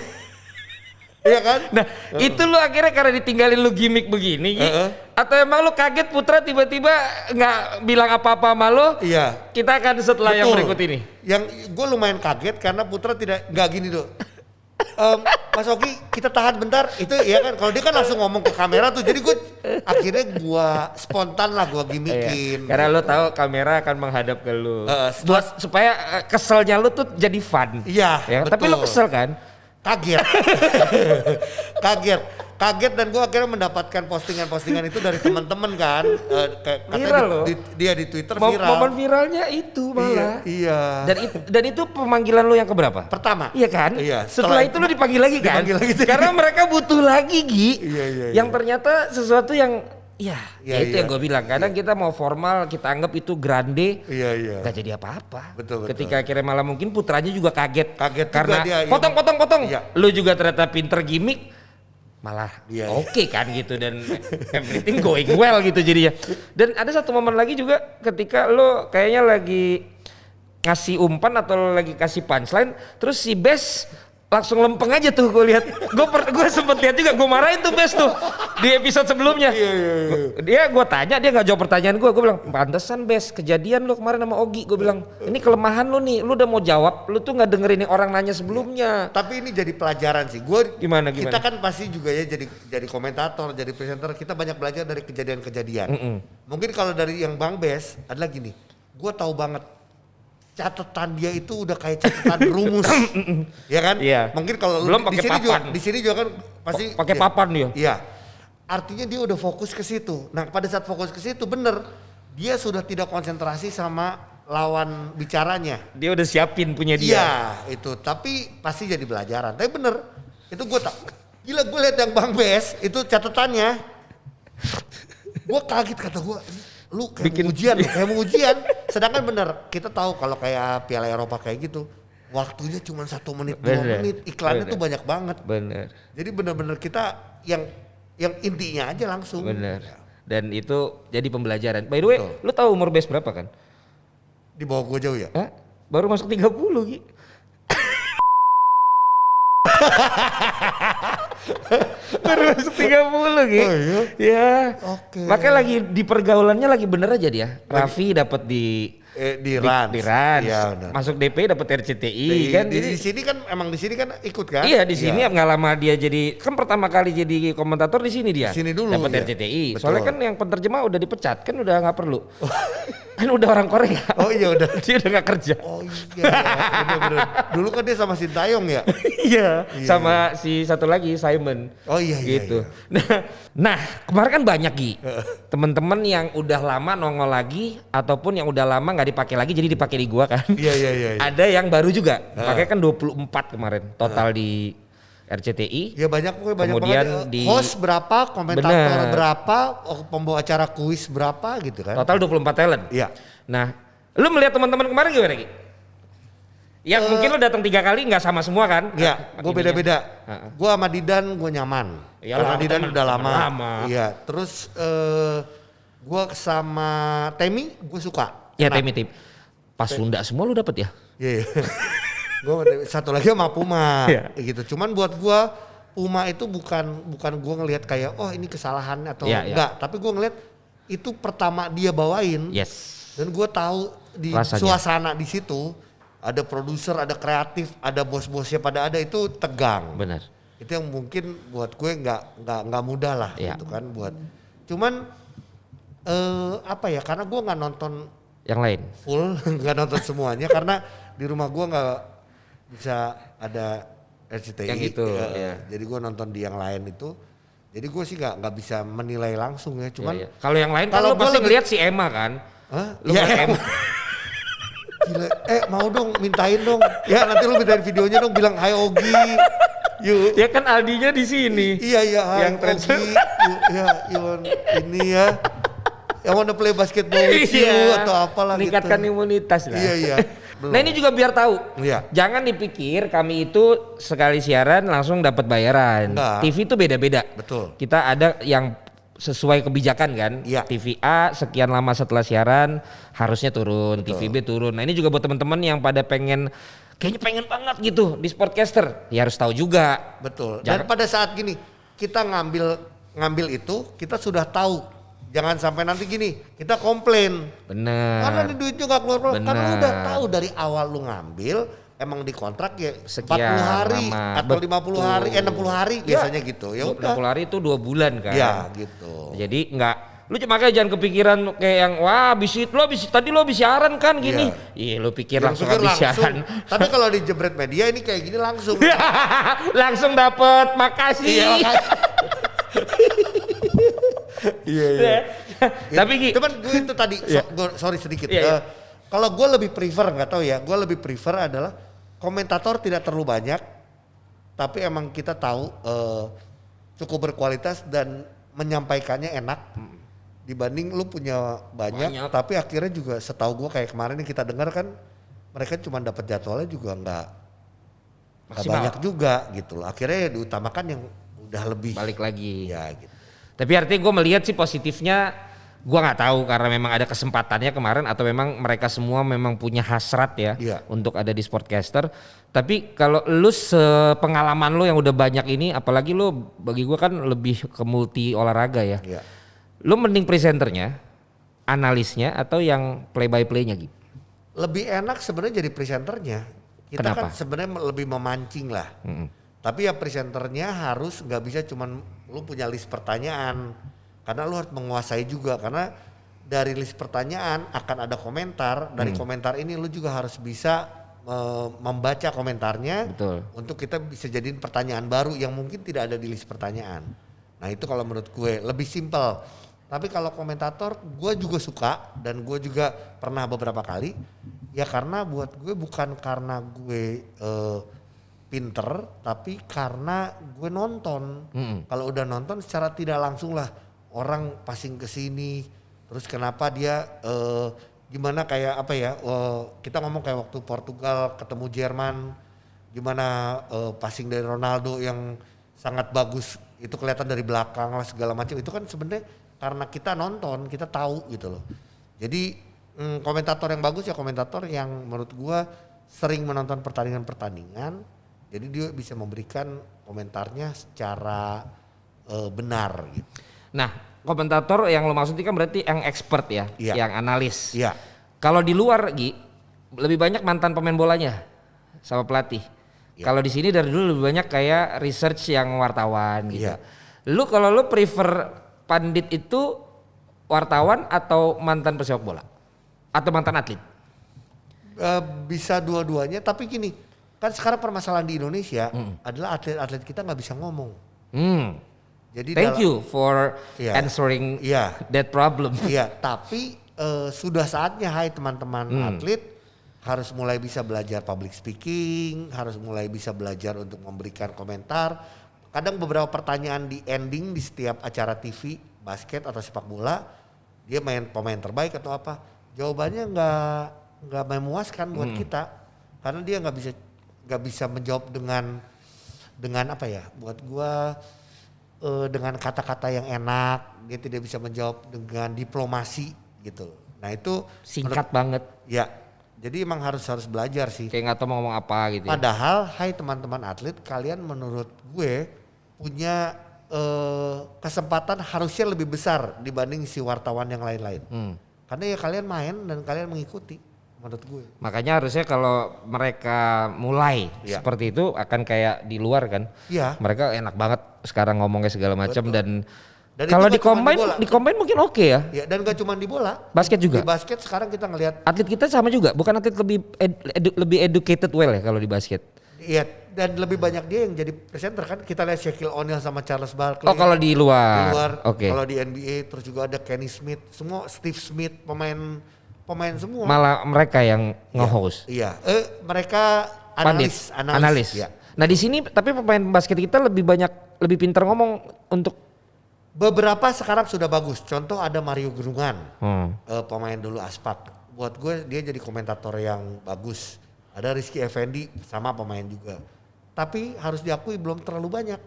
Iya kan? Nah itu lu akhirnya karena ditinggalin lu gimmick begini Gi, atau emang lu kaget Putra tiba-tiba nggak bilang apa-apa sama lu? Iya. Kita akan setelah yang berikut ini. Yang gue lumayan kaget karena Putra nggak gini tuh. Mas Ogi kita tahan bentar, itu ya kan, kalau dia kan langsung ngomong ke kamera tuh, jadi gue akhirnya gue spontan lah gue gimmickin. Karena lu tahu kamera akan menghadap ke lu, supaya keselnya lu tuh jadi fun. Iya, ya, tapi lu kesel kan? kaget. kaget dan gue akhirnya mendapatkan postingan-postingan itu dari teman-teman kan. Viral loh. Dia di Twitter viral. Momen viralnya itu malah. Iya. Dan itu pemanggilan lo yang keberapa? Pertama. Iya kan? Iya. Setelah itu lo dipanggil lagi kan? Dipanggil lagi. Karena mereka butuh lagi Gi. Iya. Yang ternyata sesuatu yang itu iya. yang gue bilang. Kadang kita mau formal, kita anggap itu grande. Iya. Gak jadi apa-apa. Betul. Ketika akhirnya malah mungkin putranya juga kaget. juga Karena dia. potong. Iya. Lu juga ternyata pinter gimmick. Malah iya. oke kan gitu dan everything going well gitu jadinya. Dan ada satu momen lagi juga ketika lo kayaknya lagi ngasih umpan atau lagi kasih punchline terus si Bes langsung lempeng aja tuh gue lihat. Gue sempet lihat juga, gue marahin tuh Bes tuh di episode sebelumnya. Iya. Gue tanya, dia nggak jawab pertanyaan gue bilang pantesan Bes kejadian lo kemarin sama Ogi. Gue bilang ini kelemahan lo nih, lo udah mau jawab, lo tuh nggak dengerin orang nanya sebelumnya. Tapi ini jadi pelajaran sih. Gimana? Kita kan pasti juga ya jadi komentator, jadi presenter. Kita banyak belajar dari kejadian-kejadian. Mungkin kalau dari yang Bang Bes adalah gini, gue tahu banget. Catatan dia itu udah kayak catatan rumus, ya kan? Iya. Mungkin kalau belum pakai papan. Di sini juga kan pasti pakai papan dia. Iya. Artinya dia udah fokus ke situ. Nah, pada saat fokus ke situ bener, dia sudah tidak konsentrasi sama lawan bicaranya. Dia udah siapin punya dia. Iya, itu. Tapi pasti jadi pelajaran. Tapi bener, itu gue tak gila gue lihat yang Bang Bes itu catatannya. Gue kaget kata gue. Lu kayak mau ujian, sedangkan bener kita tahu kalau kayak Piala Eropa kayak gitu waktunya cuma 1 menit 2 menit iklannya tuh banyak banget. Bener. Jadi bener-bener kita yang intinya aja langsung. Bener. Dan itu jadi pembelajaran. By the way, lu tahu umur Bes berapa kan? Di bawah gue jauh ya? Hah? Baru masuk 30 Gi. Baru masuk 30 Gi. Oh iya? Ya. Oke. Makanya lagi di pergaulannya lagi bener aja dia. Raffi dapat di Rans. Ya, masuk DP dapat RCTI kan. Di sini kan emang di sini kan ikut kan? Iya, di sini nggak lama dia jadi kan pertama kali jadi komentator di sini dia. Di sini dulu. Dapat RCTI. Betul. Soalnya kan yang penerjemah udah dipecat kan udah nggak perlu. Kan udah orang Korea. Oh iya udah. Dia udah nggak kerja. Oh iya. Bener-bener. Dulu kan dia sama Sintayong ya? Iya. Sama si satu lagi Simon. Oh iya gitu. Iya. Nah kemarin kan banyak Gi. Temen-temen yang udah lama nongol lagi ataupun yang udah lama nggak dipakai lagi jadi dipakai di gua kan. Iya. Ada yang baru juga. Makanya kan 24 kemarin total di RCTI. Ya banyak kemudian banget. Di Host berapa, komentator berapa, pembawa acara kuis berapa gitu kan. Total 24 talent. Iya. Nah, lu melihat teman-teman kemarin gimana Gi? Ya mungkin lu datang 3 kali nggak sama semua kan? Iya, gue beda-beda. Gue sama Didan gue nyaman. Iyalah, karena Didan udah lama. Iya, terus gue sama Temi gue suka. Ya Temi. Pas Sunda semua lu dapet ya? Iya. Gue satu lagi sama Puma gitu. Cuman buat gue Puma itu bukan gue ngelihat kayak oh ini kesalahan atau enggak, tapi gue ngelihat itu pertama dia bawain. Yes. Dan gue tahu di suasana di situ ada produser, ada kreatif, ada bos-bosnya pada ada itu tegang. Benar. Itu yang mungkin buat gue nggak mudah lah gitu kan buat. Cuman apa ya? Karena gue nggak nonton yang lain full, nggak nonton semuanya karena di rumah gue nggak bisa ada RCTI. Yang itu. Jadi gue nonton di yang lain itu. Jadi gue sih nggak bisa menilai langsung ya. Cuman kalau yang lain kan lo pasti ngeliat si Emma kan. Lu Emma. Gila, mau dong mintain dong. Ya nanti lu mintain videonya dong bilang hai Ogi. Yuk. Ya kan Aldinya di sini. Iya hai yang Ogi. Yuk, ini ya. Yang wanna play basketball with you atau apalah gitu. Meningkatkan imunitas lah. Iya. Nah ini juga biar tahu. Iya. Jangan dipikir kami itu sekali siaran langsung dapat bayaran. Enggak. TV itu beda-beda. Betul. Kita ada yang sesuai kebijakan kan. Iya. TV A sekian lama setelah siaran harusnya turun, Betul. TV B turun. Nah ini juga buat teman-teman yang pada kayaknya pengen banget gitu di Sportcaster. Ya harus tahu juga. Betul. Dan pada saat gini kita ngambil itu kita sudah tahu. Jangan sampai nanti gini kita komplain. Bener. Karena duitnya gak keluar. Karena lu udah tahu dari awal lu ngambil. Emang dikontrak ya sekian 40 hari lama. atau 50 hari, 60 hari biasanya gitu. Ya udah. 60 hari itu 2 bulan kan. Ya gitu. Jadi makanya jangan kepikiran kayak yang wah tadi lo habis siaran kan gini. Iya, lo pikir langsung habis siaran. Tapi kalau di Jebret Media ini kayak gini langsung. Langsung dapet makasih. Iya, makasih. Iya. Tapi Gi, cuman gue itu tadi sorry sedikit. Kalau gue lebih prefer, nggak tahu ya, gue lebih prefer adalah komentator tidak terlalu banyak, tapi emang kita tahu cukup berkualitas dan menyampaikannya enak. Dibanding lu punya banyak, tapi akhirnya juga setahu gue kayak kemarin yang kita dengar kan mereka cuma dapat jadwalnya juga nggak banyak juga gitu loh. Akhirnya ya diutamakan yang udah lebih balik lagi. Ya gitu. Tapi artinya gue melihat sih positifnya, gue nggak tahu karena memang ada kesempatannya kemarin atau memang mereka semua memang punya hasrat ya untuk ada di Sportcaster. Tapi kalau lu sepengalaman lu yang udah banyak ini, apalagi lu bagi gue kan lebih ke multi olahraga ya. Lu mending presenternya, analisnya atau yang play by playnya gitu? Lebih enak sebenarnya jadi presenternya. Kita Kenapa? kan sebenarnya lebih memancing lah. Tapi ya presenternya harus nggak bisa cuman lu punya list pertanyaan. Karena lu harus menguasai juga, karena dari list pertanyaan akan ada komentar. Dari komentar ini lu juga harus bisa membaca komentarnya. Betul. Untuk kita bisa jadiin pertanyaan baru yang mungkin tidak ada di list pertanyaan. Nah itu kalau menurut gue lebih simpel. Tapi kalau komentator gue juga suka dan gue juga pernah beberapa kali. Ya karena buat gue bukan karena gue pinter, tapi karena gue nonton. Kalau udah nonton secara tidak langsung lah orang passing ke sini. Terus kenapa dia gimana kayak apa ya? Kita ngomong kayak waktu Portugal ketemu Jerman, gimana passing dari Ronaldo yang sangat bagus itu kelihatan dari belakang lah segala macam. Itu kan sebenarnya karena kita nonton, kita tahu gitu loh. Jadi komentator yang bagus ya komentator yang menurut gua sering menonton pertandingan-pertandingan. Jadi dia bisa memberikan komentarnya secara benar gitu. Nah, komentator yang lo maksudnya kan berarti yang expert ya, yang analis. Iya. Kalau di luar Gi, lebih banyak mantan pemain bolanya sama pelatih. Kalau di sini dari dulu lebih banyak kayak research yang wartawan gitu. Kalau lu prefer pandit itu wartawan atau mantan pesepak bola? Atau mantan atlet? Bisa dua-duanya, tapi gini, kan sekarang permasalahan di Indonesia adalah atlet-atlet kita nggak bisa ngomong. Jadi thank you for answering that problem. Iya, tapi sudah saatnya hai teman-teman atlet harus mulai bisa belajar public speaking, harus mulai bisa belajar untuk memberikan komentar. Kadang beberapa pertanyaan di ending di setiap acara TV, basket atau sepak bola, dia main pemain terbaik atau apa, jawabannya nggak memuaskan buat kita, karena dia nggak bisa menjawab dengan apa ya, buat gua dengan kata-kata yang enak, dia tidak bisa menjawab dengan diplomasi gitu. Nah itu singkat banget. Ya, jadi emang harus belajar sih. Kayak nggak tahu mau ngomong apa gitu. Padahal, hai teman-teman atlet, kalian menurut gue punya kesempatan harusnya lebih besar dibanding si wartawan yang lain-lain. Karena ya kalian main dan kalian mengikuti menurut gue. Makanya harusnya kalau mereka mulai seperti itu akan kayak di luar kan. Mereka enak banget sekarang ngomongnya segala macam dan kalau di combine mungkin oke ya. Ya dan gak cuma di bola. Basket juga. Di basket sekarang kita ngelihat atlet kita sama juga, bukan atlet lebih educated well ya kalau di basket. Iya, dan lebih banyak dia yang jadi presenter kan. Kita lihat Shaquille O'Neal sama Charles Barkley. Oh, kalau di luar. Oke. Kalau di NBA terus juga ada Kenny Smith, semua Steve Smith, pemain semua. Malah mereka yang nge-host. Iya. Mereka analis. Ya. Nah, di sini tapi pemain basket kita lebih pintar ngomong untuk beberapa sekarang sudah bagus. Contoh ada Mario Gerungan. Pemain dulu Aspak. Buat gue dia jadi komentator yang bagus. Ada Rizky Effendi sama pemain juga. Tapi harus diakui belum terlalu banyak.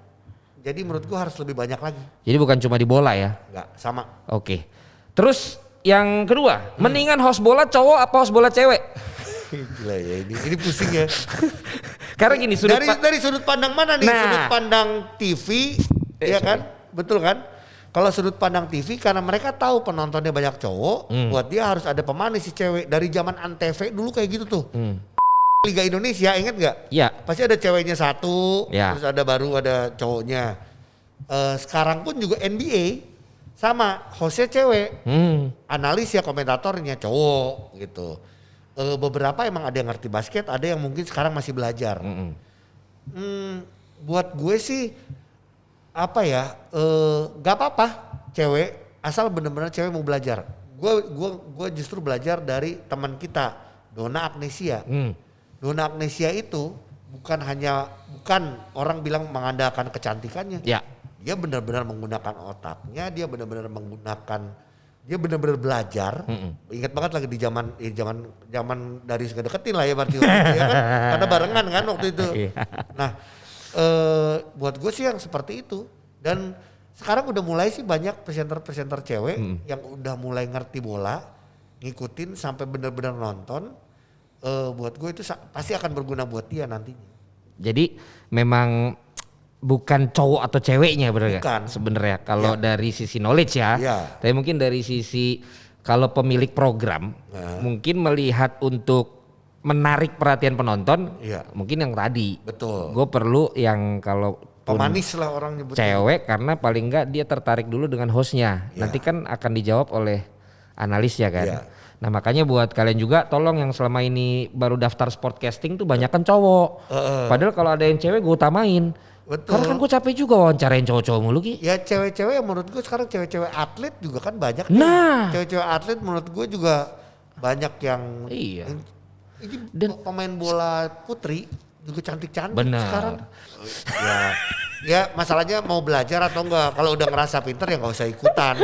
Jadi menurut gua harus lebih banyak lagi. Jadi bukan cuma di bola ya? Enggak, sama. Oke. Terus yang kedua, mendingan host bola cowok apa host bola cewek? Gila ya ini pusing ya. Karena gini dari sudut pandang mana nih? Sudut pandang TV, ya kan? Betul kan? Kalau sudut pandang TV karena mereka tahu penontonnya banyak cowok, buat dia harus ada pemanis si cewek. Dari zaman Antv dulu kayak gitu tuh. Liga Indonesia inget gak? Iya. Pasti ada ceweknya satu, terus ada cowoknya. Sekarang pun juga NBA sama hostnya cewek, analis ya komentatornya cowok gitu. Beberapa emang ada yang ngerti basket, ada yang mungkin sekarang masih belajar. Buat gue sih apa ya, gak apa-apa cewek asal bener-bener cewek mau belajar. Gue justru belajar dari teman kita Donna Agnesia. Donna Agnesia itu bukan orang bilang mengandalkan kecantikannya. Ya. Dia benar-benar menggunakan otaknya, dia benar-benar belajar. Ingat banget lagi di zaman dari deketin lah ya berarti waktu itu, ya kan? Karena barengan kan waktu itu. Nah, buat gue sih yang seperti itu. Dan sekarang udah mulai sih banyak presenter cewek yang udah mulai ngerti bola, ngikutin sampai benar-benar nonton. Buat gue itu pasti akan berguna buat dia nantinya. Jadi memang bukan cowok atau ceweknya bukan sebenarnya kalau dari sisi knowledge ya. Tapi mungkin dari sisi kalau pemilik program mungkin melihat untuk menarik perhatian penonton, mungkin yang tadi. Betul. Gue perlu yang kalau pemanis lah orang nyebutnya. Cewek karena paling enggak dia tertarik dulu dengan hostnya. Nanti kan akan dijawab oleh analis ya kan. Nah makanya buat kalian juga tolong yang selama ini baru daftar sportcasting tuh banyak kan cowok. Padahal kalau ada yang cewek gue utamain. Betul. Karena kan gue capek juga wawancarain cowok-cowok mulu Ki. Ya cewek-cewek yang menurut gue sekarang cewek-cewek atlet juga kan banyak. Nah. Cewek-cewek atlet menurut gue juga banyak yang. Iya. Dan pemain bola putri juga cantik-cantik sekarang. Ya masalahnya mau belajar atau enggak. Kalau udah ngerasa pinter ya gak usah ikutan.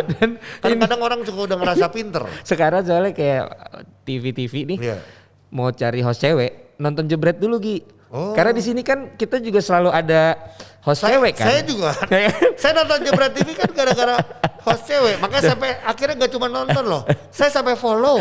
Kadang-kadang orang juga udah ngerasa pinter. Sekarang soalnya kayak TV nih mau cari host cewek nonton Jebret dulu Gi. Karena di sini kan kita juga selalu ada host cewek kan. Saya juga. Saya nonton Jebret TV kan gara-gara host cewek. Makanya sampai akhirnya gak cuma nonton loh. Saya sampai follow.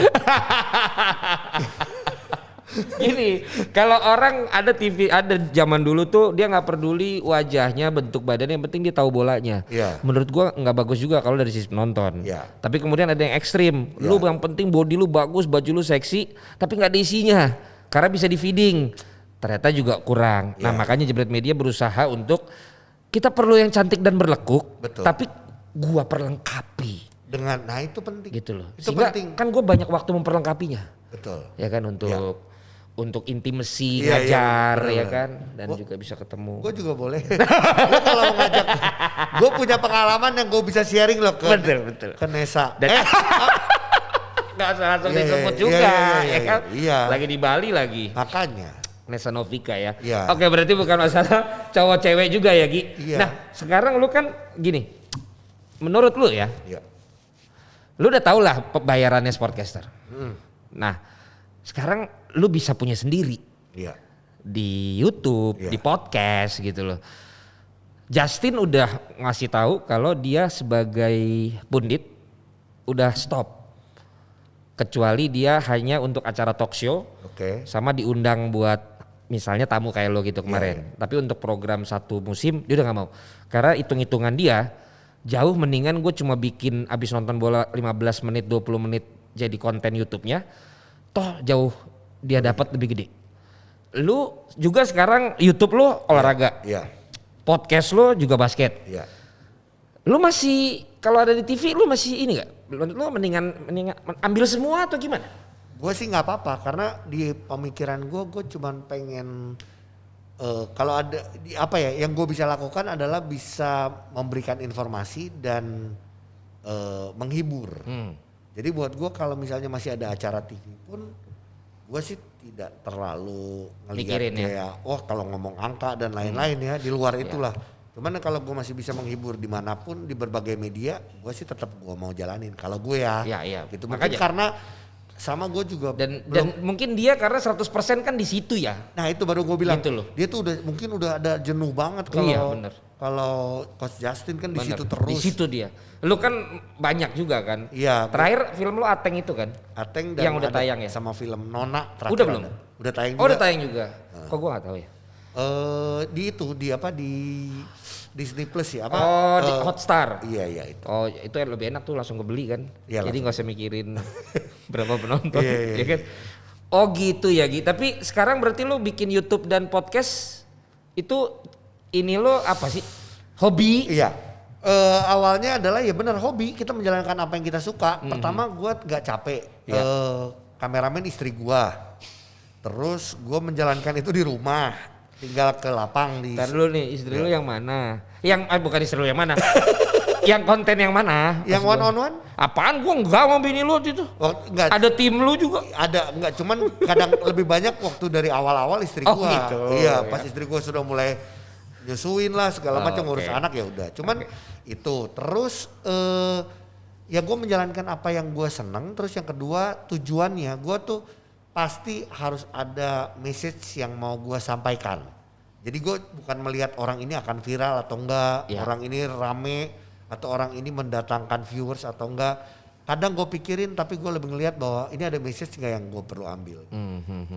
Gini, kalau orang ada TV, ada zaman dulu tuh dia nggak peduli wajahnya, bentuk badannya, yang penting dia tahu bolanya. Menurut gua nggak bagus juga kalau dari sisi penonton. Tapi kemudian ada yang ekstrim, lu yang penting body lu bagus, baju lu seksi, tapi nggak ada isinya, karena bisa di feeding. Ternyata juga kurang. Nah makanya Jebret Media berusaha untuk kita perlu yang cantik dan berlekuk, tapi gua perlengkapi. Nah itu penting. Gitu loh. Itu sehingga penting. Kan gua banyak waktu memperlengkapinya. Betul. Ya kan untuk intimasi, ngajar ya kan, dan juga bisa ketemu. Gue juga boleh. Gue kalau mau ngajak, gue punya pengalaman yang gue bisa sharing loh ke Nesa. Gak usah langsung disebut juga, ya kan? Lagi di Bali lagi. Makanya. Nesa Novika ya. Oke berarti bukan masalah cowok cewek juga ya Gi. Nah sekarang lu kan gini, menurut lu ya, lu udah tau lah bayarannya sportcaster. Nah sekarang lu bisa punya sendiri di YouTube, di podcast gitu loh. Justin udah ngasih tahu kalau dia sebagai pundit udah stop, kecuali dia hanya untuk acara talk show, sama diundang buat misalnya tamu kayak lo gitu kemarin. Tapi untuk program satu musim dia udah nggak mau, karena hitung-hitungan dia jauh mendingan gue cuma bikin abis nonton bola 15 menit 20 menit jadi konten YouTube-nya, toh jauh dia dapat lebih gede. Lu juga sekarang YouTube lu olahraga, podcast lu juga basket. Lu masih kalau ada di TV lu masih ini nggak? Lu mendingan ambil semua atau gimana? Gue sih nggak apa-apa karena di pemikiran gue cuman pengen kalau ada apa ya yang gue bisa lakukan adalah bisa memberikan informasi dan menghibur. Jadi buat gue kalau misalnya masih ada acara TV pun gue sih tidak terlalu ngelihat kayak wah kalau ngomong angka dan lain-lain ya di luar itulah. Cuman kalau gue masih bisa menghibur dimanapun di berbagai media, gue sih tetap gue mau jalanin. Kalau gue gitu. Mungkin karena sama gue juga dan mungkin dia karena 100% kan di situ ya. Nah itu baru gue bilang gitu loh. Dia tuh mungkin udah ada jenuh banget kalau Coach Justin kan di situ terus. Di situ dia. Lu kan banyak juga kan. Terakhir film lu Ateng itu kan. Ateng dan yang udah tayang ya. Sama film Nona terakhir. Udah belum? Udah tayang juga. Oh udah tayang juga. Kok gue nggak tahu ya. Di Disney Plus ya apa? Di Hotstar. Iya itu. Oh itu lebih enak tuh langsung kebeli kan. Jadi nggak usah mikirin berapa penonton. Ya kan. Oh gitu ya Gi. Tapi sekarang berarti lu bikin YouTube dan podcast itu ini lo apa sih? Hobi? Iya. Awalnya adalah ya benar hobi, kita menjalankan apa yang kita suka. Pertama gue nggak capek, kameramen istri gue, terus gue menjalankan itu di rumah, tinggal ke lapang di. Ntar dulu nih, istri lu yang mana? Bukan istri lu yang mana? Yang konten yang mana? Yang one on one? Apaan, gua enggak mau bini lu waktu itu. Enggak. Ada tim lu juga? Ada, enggak, cuman kadang lebih banyak waktu dari awal-awal istri gua. Gitu. Iya, pas istri gua sudah mulai nyusuin lah segala macam, ngurus anak ya udah. Cuman itu terus ya gua menjalankan apa yang gua seneng. Terus yang kedua tujuannya gua tuh pasti harus ada message yang mau gua sampaikan. Jadi gue bukan melihat orang ini akan viral atau enggak, orang ini rame atau orang ini mendatangkan viewers atau enggak. Kadang gue pikirin tapi gue lebih ngelihat bahwa ini ada message nggak yang gue perlu ambil.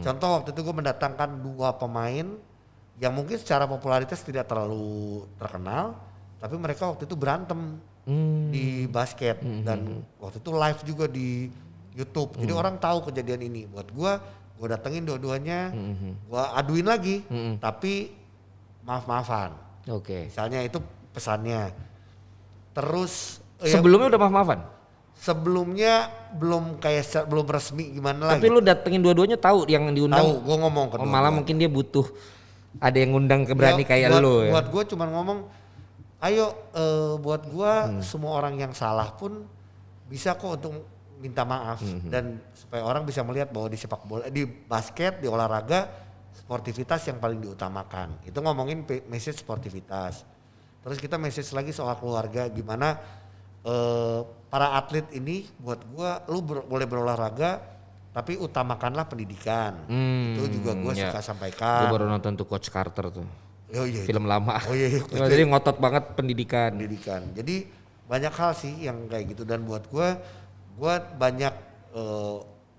Contoh waktu itu gue mendatangkan 2 pemain yang mungkin secara popularitas tidak terlalu terkenal, tapi mereka waktu itu berantem di basket dan waktu itu live juga di YouTube. Jadi orang tahu kejadian ini. Buat gue datengin dua-duanya, gue aduin lagi, tapi maaf-maafan. Misalnya itu pesannya. Terus sebelumnya udah maaf-maafan? Sebelumnya belum belum resmi gimana lagi. Tapi lu datengin dua-duanya tahu yang diundang? Tahu, gue ngomong ke malah mungkin dia butuh ada yang ngundang keberani kayak lu ya? Buat gue cuma ngomong, ayo buat gue semua orang yang salah pun bisa kok untuk minta maaf dan supaya orang bisa melihat bahwa di sepak bola, di basket, di olahraga sportivitas yang paling diutamakan. Itu ngomongin message sportivitas. Terus kita message lagi soal keluarga, gimana para atlet ini buat gua, lu boleh berolahraga tapi utamakanlah pendidikan. Itu juga gua suka sampaikan. Gua baru nonton tuh Coach Carter tuh. Film lama. Jadi ngotot banget pendidikan. Jadi banyak hal sih yang kayak gitu dan buat gua banyak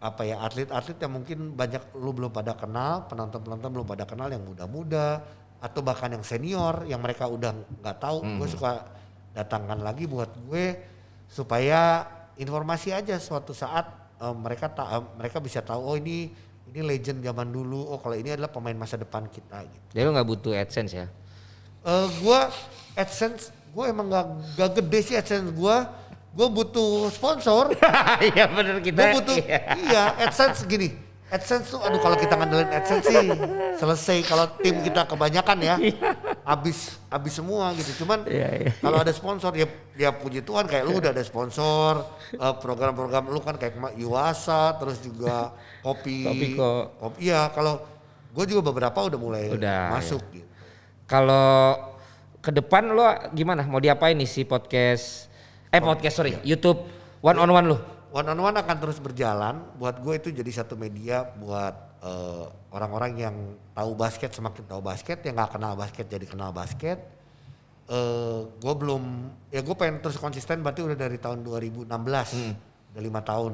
atlet-atlet yang mungkin banyak lu belum pada kenal, penonton-penonton belum pada kenal, yang muda-muda atau bahkan yang senior yang mereka udah nggak tahu. Gue suka datangkan lagi buat gue supaya informasi aja suatu saat mereka bisa tahu, oh ini legend zaman dulu, oh kalau ini adalah pemain masa depan kita gitu. Jadi lu nggak butuh AdSense ya? Gue AdSense gue emang gak gede sih AdSense gue butuh sponsor. Iya bener kita. Gue butuh, AdSense gini. AdSense tuh, aduh kalau kita ngandelin AdSense sih selesai kalau tim kita kebanyakan ya. Habis semua gitu. Cuman kalau ada sponsor ya puji Tuhan kayak lu udah ada sponsor. Program-program lu kan kayak Yuasa, terus juga kopi. Iya, kalau gue juga beberapa udah mulai masuk gitu. Kalau ke depan lo gimana? Mau diapain nih si YouTube one on one lu? One on one akan terus berjalan. Buat gue itu jadi satu media buat orang-orang yang tahu basket semakin tahu basket, yang nggak kenal basket jadi kenal basket. Gue pengen terus konsisten, berarti udah dari tahun 2016, udah 5 tahun.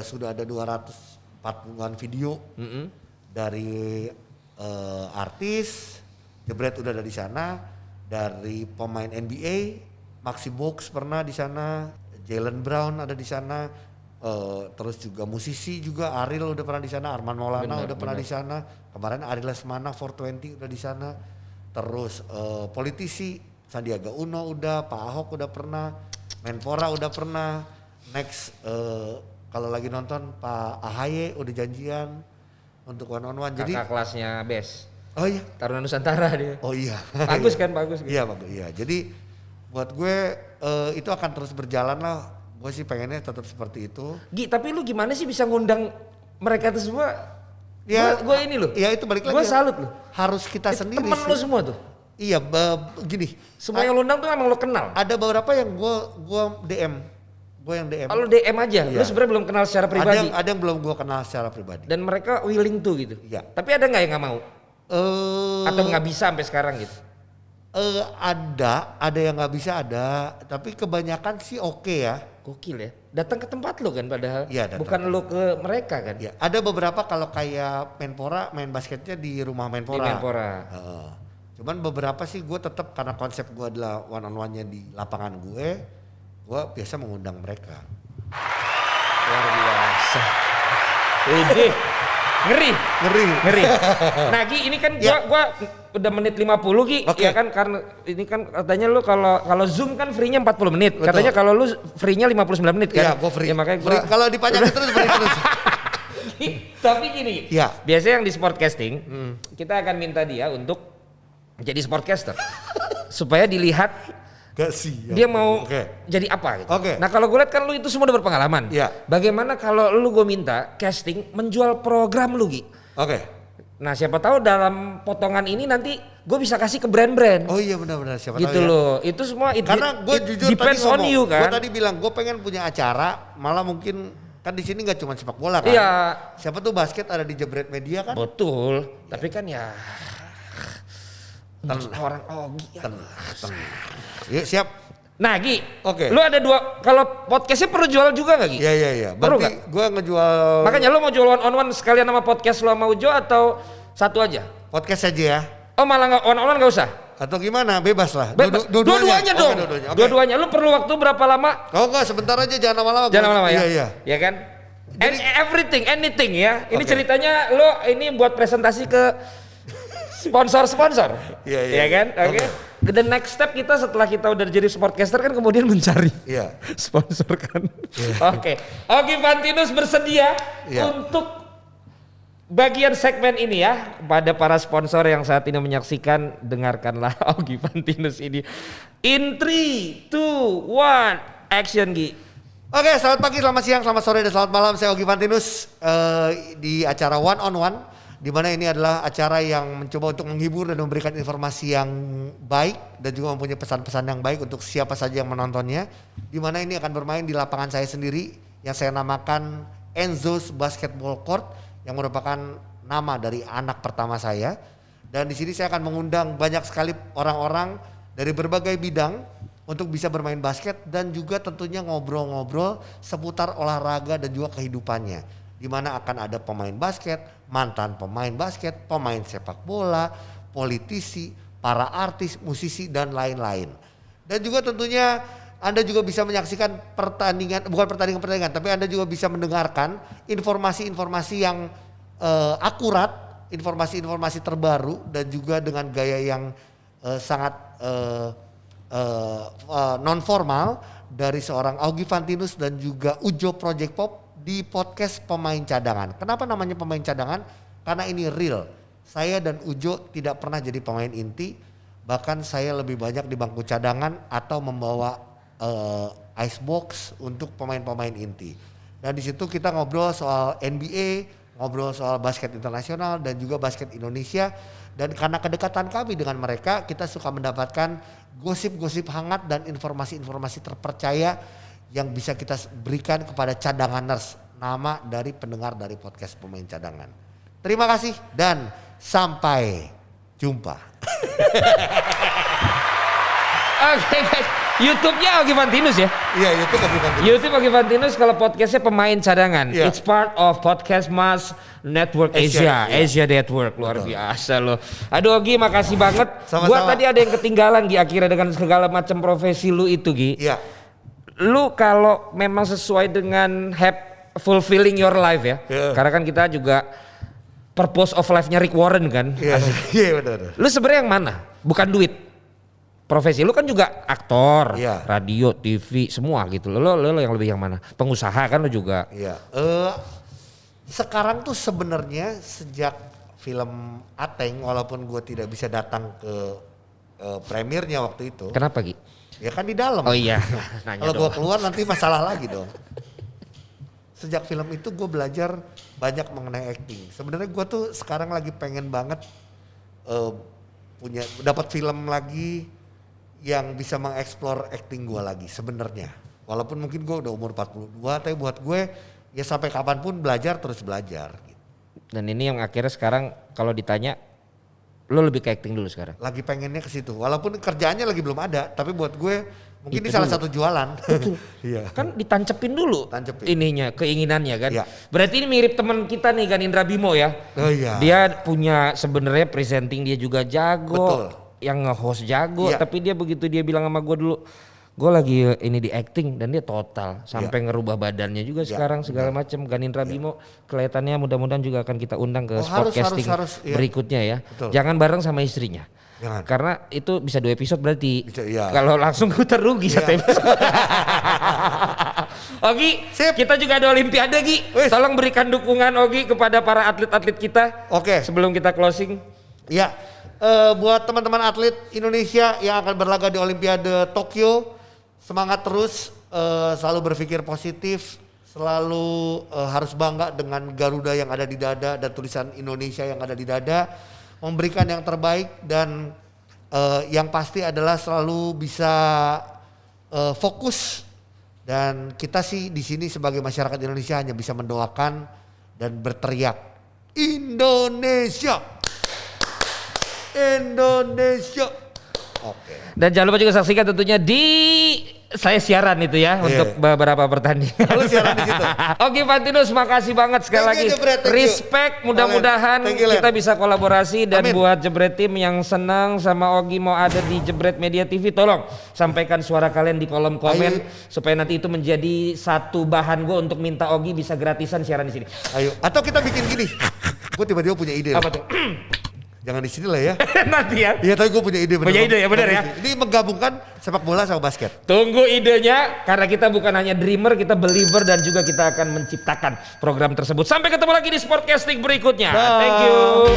Sudah ada 240-an video dari artis, Jebret udah ada di sana, dari pemain NBA, Maxi Box pernah di sana, Jaylen Brown ada di sana, terus juga musisi juga, Ariel udah pernah di sana, Arman Maulana udah pernah di sana, kemarin Ari Lesmana 420 udah di sana, terus politisi Sandiaga Uno udah, Pak Ahok udah pernah, Menpora udah pernah, next kalau lagi nonton Pak AHY udah janjian untuk one on one. Jadi kakak kelasnya Bes. Oh iya, Taruna Nusantara dia. Oh iya. Bagus kan, bagus. Iya bagus. Iya. Jadi buat gue itu akan terus berjalan lah. Gue sih pengennya tetap seperti itu. Tapi lu gimana sih bisa ngundang mereka itu semua? Ya, gue ini loh. Iya itu balik lagi. Gue salut loh. Harus kita sendiri. Temen lu semua tuh. Iya, gini. Semua yang lu undang tuh emang lu kenal. Ada beberapa yang gue DM. Gue yang DM. Kalau DM aja, lu sebenarnya belum kenal secara pribadi. Ada yang belum gue kenal secara pribadi. Dan mereka willing tuh gitu. Iya. Tapi ada nggak yang nggak mau? Atau nggak bisa sampai sekarang gitu? Ada yang nggak bisa ada, tapi kebanyakan sih oke ya. Gokil ya, datang ke tempat lo kan padahal, bukan lo ke mereka kan? Ya, ada beberapa kalau kayak Menpora main basketnya di rumah Menpora. Di Menpora. Cuman beberapa sih gue tetap karena konsep gue adalah one on one-nya di lapangan gue biasa mengundang mereka. Luar biasa. Ini Ngeri. Nah Gi, ini kan gua udah menit 50 Gi, ya kan, karena ini kan katanya lu kalau Zoom kan free-nya 40 menit. Betul. Katanya kalau lu free-nya 59 menit kan. Iya, gua free. Ya, makanya gua kalau dipajakin terus free terus. Tapi gini, biasanya yang di sportcasting, kita akan minta dia untuk jadi sportcaster. Supaya dilihat dia mau jadi apa gitu. Nah kalau gue lihat kan lu itu semua udah berpengalaman. Bagaimana kalau lu gue minta casting menjual program lu Gi? Nah siapa tahu dalam potongan ini nanti gue bisa kasih ke brand-brand. Oh iya benar-benar siapa gitu tahu ya. Loh. Itu semua karena gue jujur depends tadi on you kan. Gue tadi bilang gue pengen punya acara, malah mungkin kan di sini nggak cuma sepak bola kan. Iya. Siapa tuh basket ada di Jebret Media kan. Betul. Tapi kan ya orang Gi. Yuk siap. Nah Gi, lu ada 2, kalau podcastnya perlu jual juga gak Gi? Iya. Perlu gak? Gue ngejual. Makanya lu mau jual one on one sekalian sama podcast lu sama Ujo atau satu aja? Podcast aja ya. Oh malah one on one gak usah? Atau gimana? Bebas lah. Dua-duanya dong. Dua-duanya. Lu perlu waktu berapa lama? Oh enggak, sebentar aja, jangan lama-lama. Jangan lama-lama ya? Iya. Ya kan? Jadi, anything ya. Ini ceritanya lu ini buat presentasi ke sponsor. Iya kan? Oke. The next step kita setelah kita udah jadi sportcaster kan kemudian mencari sponsor kan. Oke. Ogi Fantinus bersedia untuk bagian segmen ini ya. Pada para sponsor yang saat ini menyaksikan, dengarkanlah Ogi Fantinus ini. In 3, 2, 1, action Gi. Oke, selamat pagi, selamat siang, selamat sore, dan selamat malam. Saya Ogi Fantinus di acara One on One. Di mana ini adalah acara yang mencoba untuk menghibur dan memberikan informasi yang baik dan juga mempunyai pesan-pesan yang baik untuk siapa saja yang menontonnya. Di mana ini akan bermain di lapangan saya sendiri yang saya namakan Enzo's Basketball Court yang merupakan nama dari anak pertama saya. Dan di sini saya akan mengundang banyak sekali orang-orang dari berbagai bidang untuk bisa bermain basket dan juga tentunya ngobrol-ngobrol seputar olahraga dan juga kehidupannya. Di mana akan ada pemain basket, mantan pemain basket, pemain sepak bola, politisi, para artis, musisi dan lain-lain. Dan juga tentunya Anda juga bisa menyaksikan bukan pertandingan, tapi Anda juga bisa mendengarkan informasi-informasi yang akurat, informasi-informasi terbaru dan juga dengan gaya yang sangat non formal dari seorang Augie Fantinus dan juga Ujo Project Pop di podcast Pemain Cadangan. Kenapa namanya Pemain Cadangan? Karena ini real. Saya dan Ujo tidak pernah jadi pemain inti. Bahkan saya lebih banyak di bangku cadangan atau membawa icebox untuk pemain-pemain inti. Dan di situ kita ngobrol soal NBA, ngobrol soal basket internasional dan juga basket Indonesia. Dan karena kedekatan kami dengan mereka, kita suka mendapatkan gosip-gosip hangat dan informasi-informasi terpercaya yang bisa kita berikan kepada cadanganers, nama dari pendengar dari podcast Pemain Cadangan. Terima kasih dan sampai jumpa. Oke guys, YouTube-nya Augie Fantinus ya? Iya, YouTube Augie Fantinus. YouTube Augie Fantinus, kalau podcastnya Pemain Cadangan. It's part of Podcast Mas Network Asia Network, luar biasa loh. Aduh Gi, makasih banget. Gua tadi ada yang ketinggalan Gi, akhirnya dengan segala macam profesi lu itu Gi. Iya. Lu kalau memang sesuai dengan fulfilling your life ya. Karena kan kita juga purpose of life-nya Rick Warren kan. Iya benar. Lu sebenarnya yang mana? Bukan duit. Profesi lu kan juga aktor, radio, TV, semua gitu. Lu yang lebih yang mana? Pengusaha kan lu juga. Iya. Sekarang tuh sebenarnya sejak film Ateng, walaupun gue tidak bisa datang ke premiernya waktu itu. Kenapa Gi? Ya kan di dalam. Oh iya. Kalau gue keluar nanti masalah lagi dong. Sejak film itu gue belajar banyak mengenai acting. Sebenarnya gue tuh sekarang lagi pengen banget dapat film lagi yang bisa mengeksplor acting gue lagi sebenarnya. Walaupun mungkin gue udah umur 42, tapi buat gue ya sampai kapanpun belajar terus belajar. Gitu. Dan ini yang akhirnya sekarang kalau ditanya, lo lebih ke acting dulu sekarang? Lagi pengennya ke situ, walaupun kerjaannya lagi belum ada, tapi buat gue mungkin itu ini salah satu jualan. Iya. Kan ditancepin dulu ininya, keinginannya kan. Ya. Berarti ini mirip teman kita nih kan, Indra Bimo ya. Oh iya. Dia punya sebenarnya presenting dia juga jago. Betul. Yang nge-host jago, tapi dia begitu dia bilang sama gue dulu, gue lagi ini di acting dan dia total sampai ngerubah badannya juga sekarang segala macam. Ganindra Bimo kelihatannya mudah-mudahan juga akan kita undang ke podcasting berikutnya ya. Betul. Jangan bareng sama istrinya. Jangan. Karena itu bisa 2 episode berarti. Kalau langsung gue terugi 1 episode. Ogi, kita juga ada Olimpiade Gi. Tolong berikan dukungan Ogi kepada para atlet-atlet kita. Oke. Sebelum kita closing. Ya, buat teman-teman atlet Indonesia yang akan berlaga di Olimpiade Tokyo, semangat terus, selalu berpikir positif, selalu harus bangga dengan Garuda yang ada di dada dan tulisan Indonesia yang ada di dada, memberikan yang terbaik dan yang pasti adalah selalu bisa fokus. Dan kita sih di sini sebagai masyarakat Indonesia hanya bisa mendoakan dan berteriak Indonesia, Indonesia. Oke. Dan jangan lupa juga saksikan tentunya di saya siaran itu ya untuk beberapa pertandingan. Lalu siaran di situ. Oke Fantinus, makasih banget sekali lagi. Respect, mudah-mudahan kita bisa kolaborasi dan buat Jebret Tim yang senang sama Ogi mau ada di Jebret Media TV, tolong sampaikan suara kalian di kolom komen supaya nanti itu menjadi satu bahan gue untuk minta Ogi bisa gratisan siaran di sini. Ayo, atau kita bikin gini. Gue tiba-tiba punya ide. Apa tuh? Jangan di sini lah ya. Nanti ya. Iya, tapi gue punya ide. Punya ide ya, benar ya. Ini menggabungkan sepak bola sama basket. Tunggu idenya, karena kita bukan hanya dreamer, kita believer dan juga kita akan menciptakan program tersebut. Sampai ketemu lagi di Sportcasting berikutnya. Thank you.